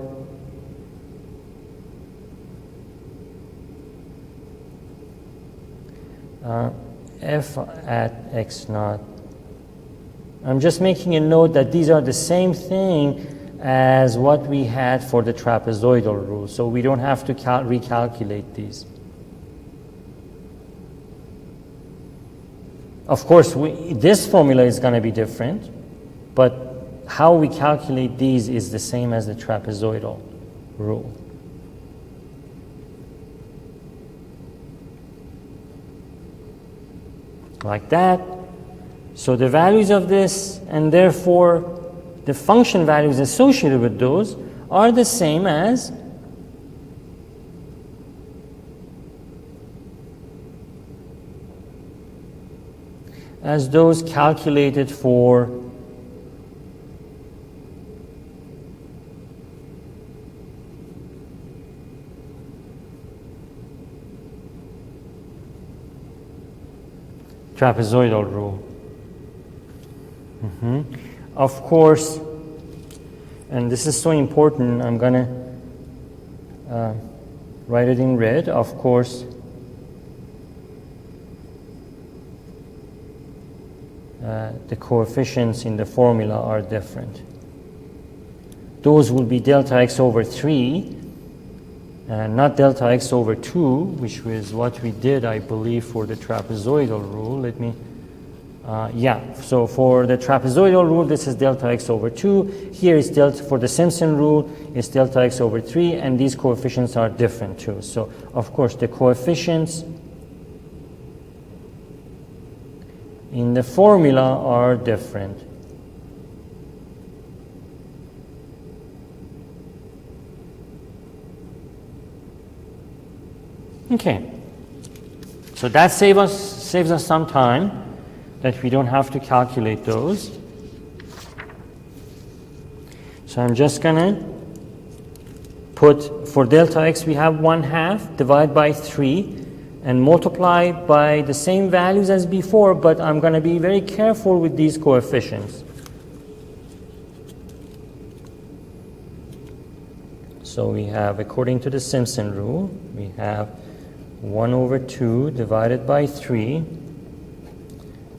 f at x naught. I'm just making a note that these are the same thing as what we had for the trapezoidal rule, so we don't have to recalculate these. Of course, this formula is going to be different, but how we calculate these is the same as the trapezoidal rule. Like that. So the values of this, and therefore the function values associated with those, are the same as those calculated for trapezoidal rule. Of course, and this is so important, I'm going to write it in red. Of course, the coefficients in the formula are different. Those will be delta x over 3, not delta x over 2, which was what we did, I believe, for the trapezoidal rule. Let me, so for the trapezoidal rule, this is delta x over 2. Here is delta, for the Simpson rule, it's delta x over 3, and these coefficients are different too. So, of course, the coefficients in the formula are different. Okay, so that saves us some time, that we don't have to calculate those. So I'm just gonna put, for delta x we have 1/2, divide by 3, and multiply by the same values as before, but I'm gonna be very careful with these coefficients. So we have, according to the Simpson rule, we have 1/2 divided by 3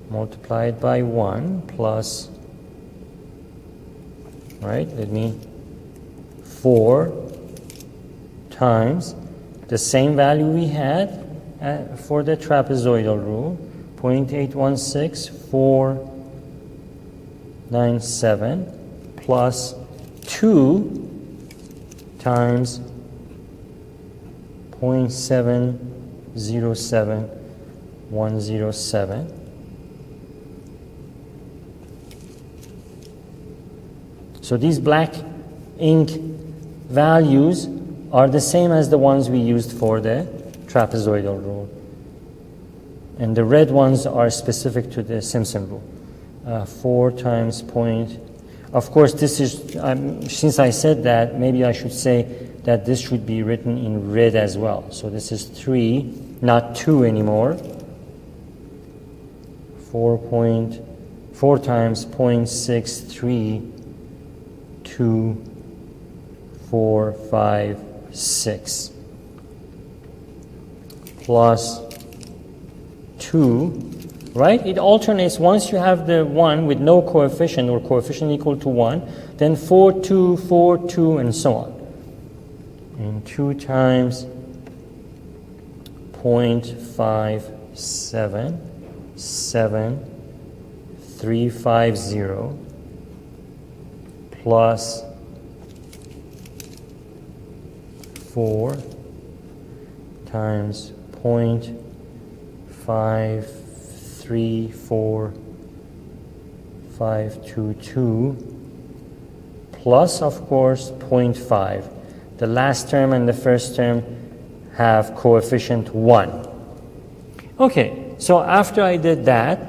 multiplied by 1 plus, right, let me, 4 times the same value we had for the trapezoidal rule, 0.816497 plus 2 times 0.707107. So these black ink values are the same as the ones we used for the trapezoidal rule. And the red ones are specific to the Simpson rule. 4 times point. Of course, this is, since I said that, maybe I should say that this should be written in red as well. So this is 3, not 2 anymore. 4 times 0.632456 plus 2, right? It alternates. Once you have the 1 with no coefficient or coefficient equal to 1, then 4, 2, 4, 2, and so on. And 2 times 0.577350 plus 4 times 0.534522 plus, of course, 0.5. The last term and the first term have coefficient 1. Okay, so after I did that,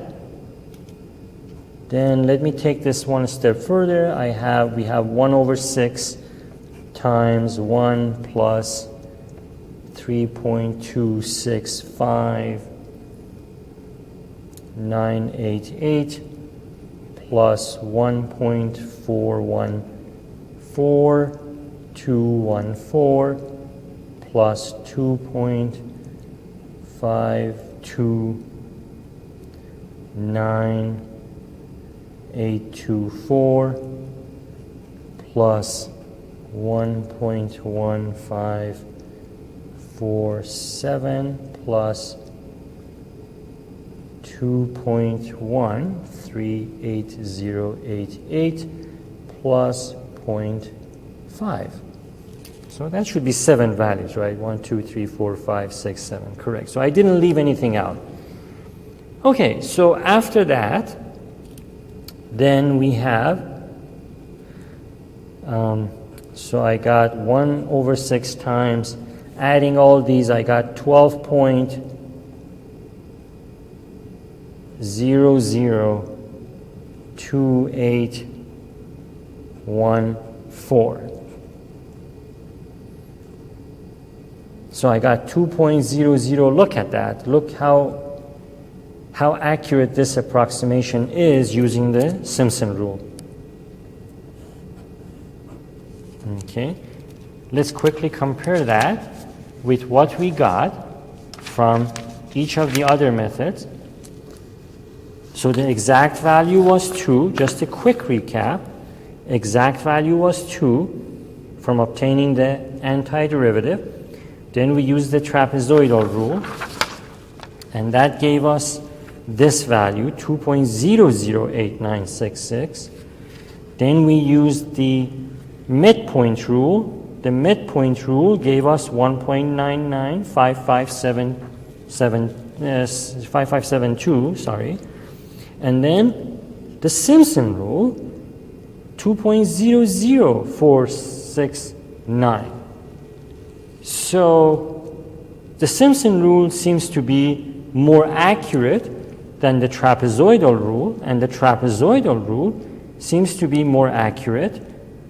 then let me take this one step further. We have 1/6 times 1 plus 3.265988 plus 1.414214 plus 2.529824 plus 1.1547 plus 2.13888 plus 0.5. So that should be 7 values, right? 1, 2, 3, 4, 5, 6, 7. Correct. So I didn't leave anything out. Okay, so after that, then we have, so I got 1/6 times, adding all these, I got 12.002814. So I got 2.00. Look at that. Look how accurate this approximation is using the Simpson rule. Okay, let's quickly compare that with what we got from each of the other methods. So the exact value was 2. Just a quick recap. Exact value was 2 from obtaining the antiderivative. Then we used the trapezoidal rule, and that gave us this value, 2.008966. Then we used the midpoint rule. The midpoint rule gave us 1.995572, sorry. And then the Simpson rule, 2.00469. So the Simpson rule seems to be more accurate than the trapezoidal rule, and the trapezoidal rule seems to be more accurate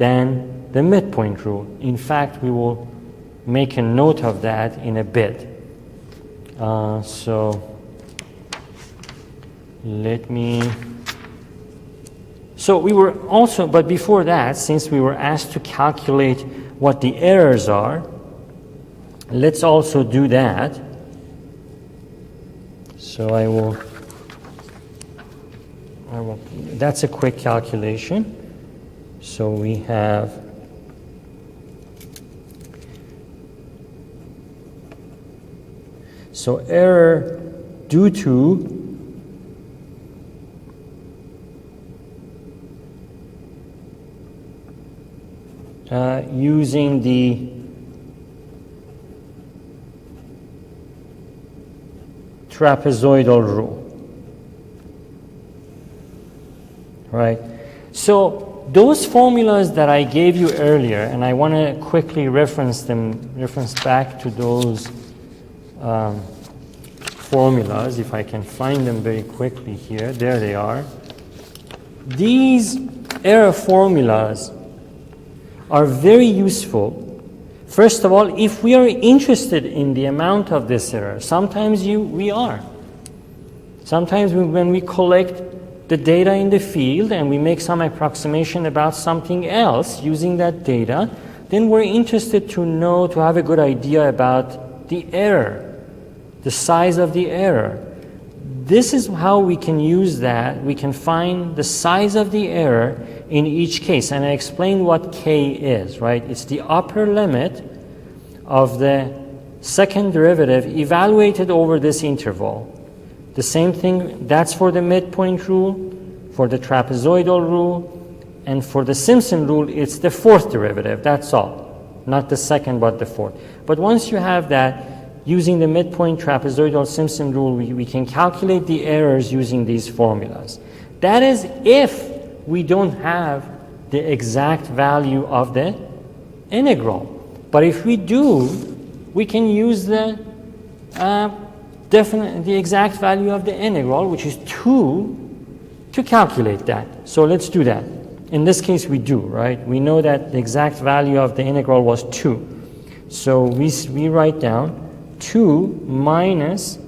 than the midpoint rule. In fact, we will make a note of that in a bit. So we were also, but before that, since we were asked to calculate what the errors are, let's also do that. So I will, that's a quick calculation. So we have error due to using the trapezoidal rule, right? So those formulas that I gave you earlier, and I want to quickly reference back to those formulas, if I can find them very quickly here. There they are. These error formulas are very useful. First of all, if we are interested in the amount of this error, sometimes we are. Sometimes when we collect the data in the field and we make some approximation about something else using that data, then we're interested to know, to have a good idea about the error, the size of the error. This is how we can use that. We can find the size of the error in each case. And I explained what K is, right? It's the upper limit of the second derivative evaluated over this interval. The same thing, that's for the midpoint rule, for the trapezoidal rule, and for the Simpson rule, it's the fourth derivative, that's all. Not the second, but the fourth. But once you have that, using the midpoint trapezoidal Simpson rule, we can calculate the errors using these formulas. That is if we don't have the exact value of the integral. But if we do, we can use the exact value of the integral, which is 2, to calculate that. So let's do that. In this case, we do, right? We know that the exact value of the integral was 2. So we write down 2 minus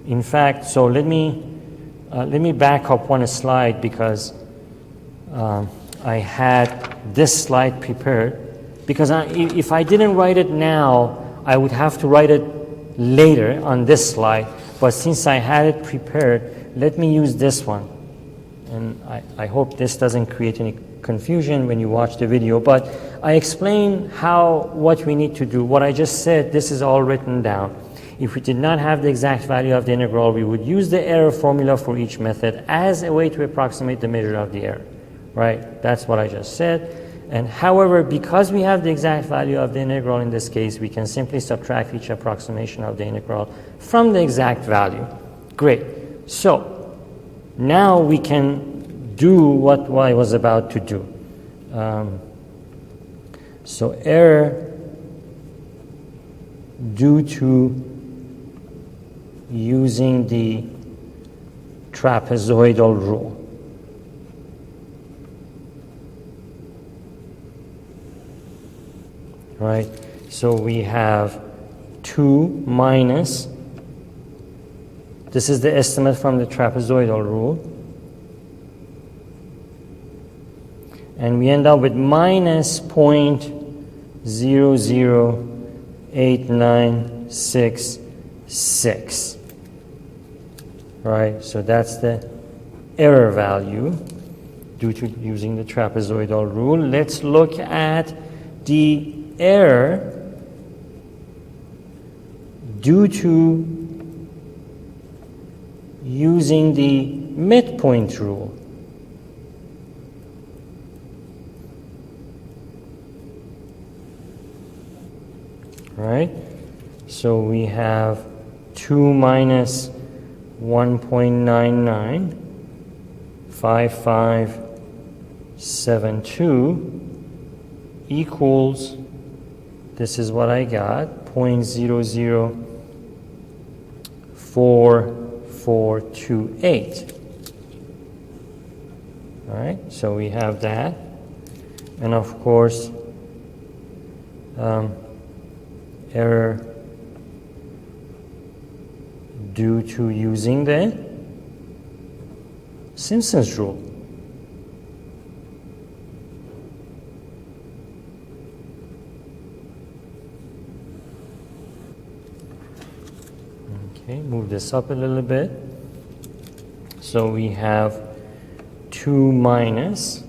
in fact, so let me back up one slide because I had this slide prepared. Because if I didn't write it now, I would have to write it later on this slide. But since I had it prepared, let me use this one. And I hope this doesn't create any confusion when you watch the video. But I explain what we need to do. What I just said, this is all written down. If we did not have the exact value of the integral, we would use the error formula for each method as a way to approximate the measure of the error, right? That's what I just said. And however, because we have the exact value of the integral in this case, we can simply subtract each approximation of the integral from the exact value. Great. So now we can do what I was about to do. So error due to using the trapezoidal rule. Right? So we have 2 minus, this is the estimate from the trapezoidal rule, and we end up with minus 0.008966. Right? So that's the error value due to using the trapezoidal rule. Let's look at the error due to using the midpoint rule. Right? So we have 2 minus 1.995572 equals this is what I got, 0.004428. All right, so we have that. And of course, error due to using the Simpson's rule. Okay, move this up a little bit. So we have 2 minus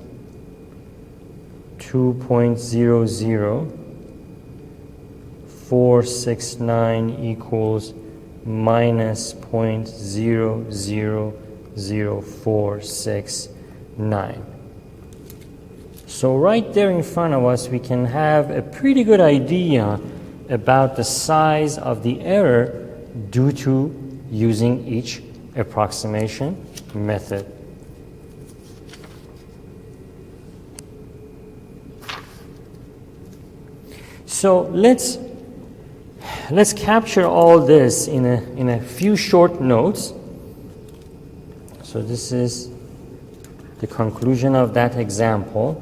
2.00469 equals minus 0.000469. So right there in front of us, we can have a pretty good idea about the size of the error due to using each approximation method. So let's capture all this in a few short notes. So this is the conclusion of that example.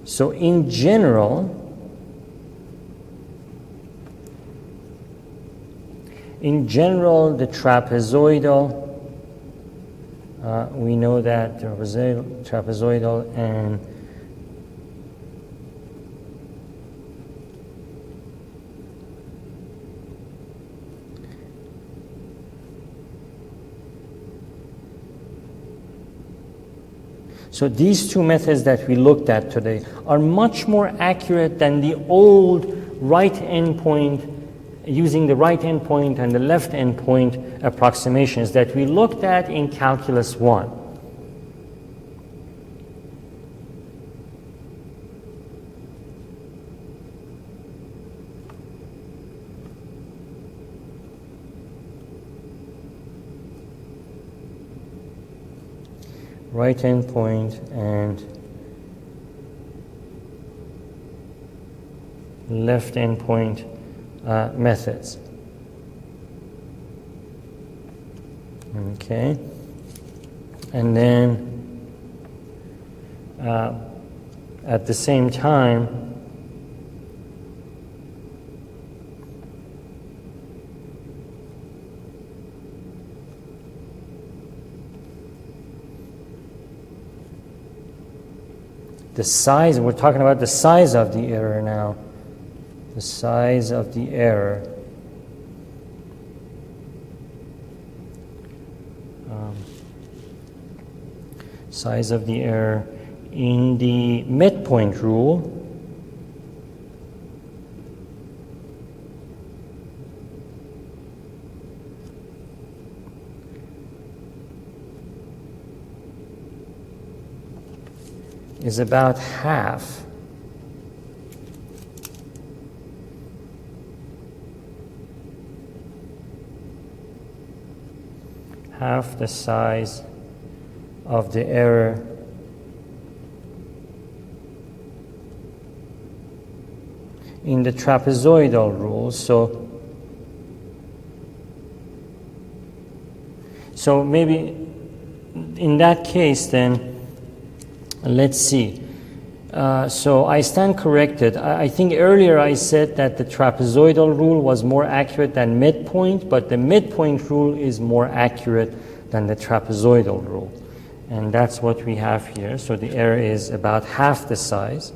So in general, the trapezoidal, we know that trapezoidal and so these two methods that we looked at today are much more accurate than the old right endpoint, using the right endpoint and the left endpoint approximations that we looked at in Calculus 1. Right endpoint and left endpoint methods. Okay, and then at the same time, the size, we're talking about the size of the error now. The size of the error. Size of the error in the midpoint rule. Is about half the size of the error in the trapezoidal rule. So maybe in that case then, let's see. So I stand corrected. I think earlier I said that the trapezoidal rule was more accurate than midpoint, but the midpoint rule is more accurate than the trapezoidal rule. And that's what we have here. So the error is about half the size.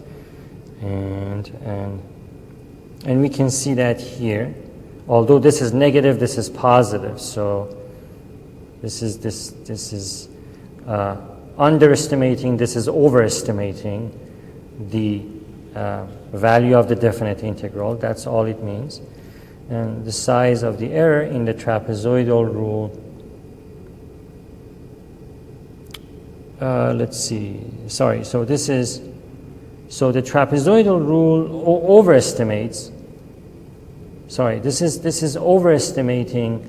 And we can see that here. Although this is negative, this is positive. So this is underestimating, this is overestimating the value of the definite integral. That's all it means. And the size of the error in the trapezoidal rule, let's see, sorry, so the trapezoidal rule overestimates, sorry, this is overestimating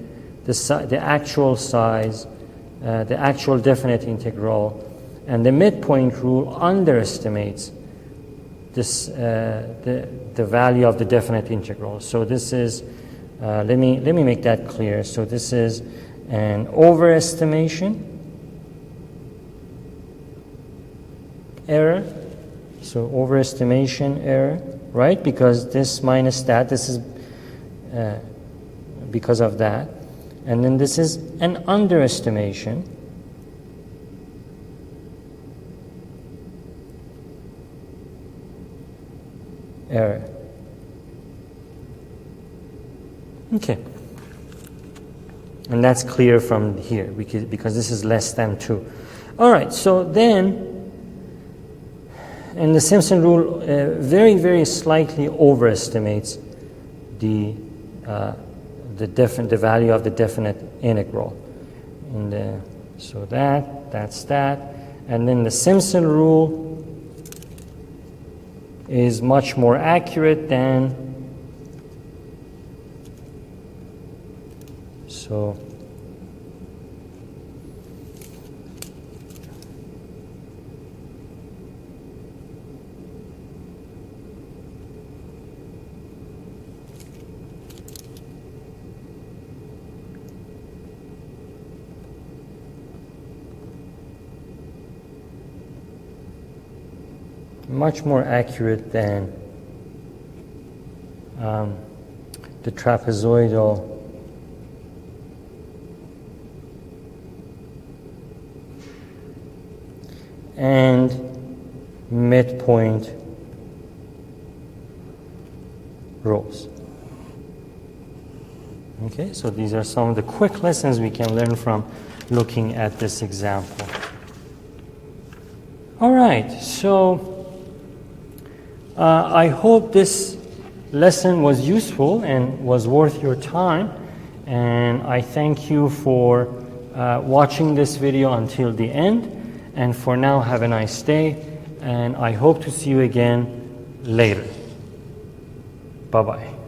the actual size the actual definite integral, and the midpoint rule underestimates this the value of the definite integral. So this is let me make that clear. So this is an overestimation error. So overestimation error, right? Because this minus that, this is because of that. And then this is an underestimation error. Okay. And that's clear from here because this is less than 2. All right, so then, and the Simpson rule very, very slightly overestimates the value of the definite integral. And so that's that. And then the Simpson rule is much more accurate than, so much more accurate than the trapezoidal and midpoint rules. Okay, so these are some of the quick lessons we can learn from looking at this example. All right, so I hope this lesson was useful and was worth your time, and I thank you for watching this video until the end. And for now, have a nice day, and I hope to see you again later. Bye-bye.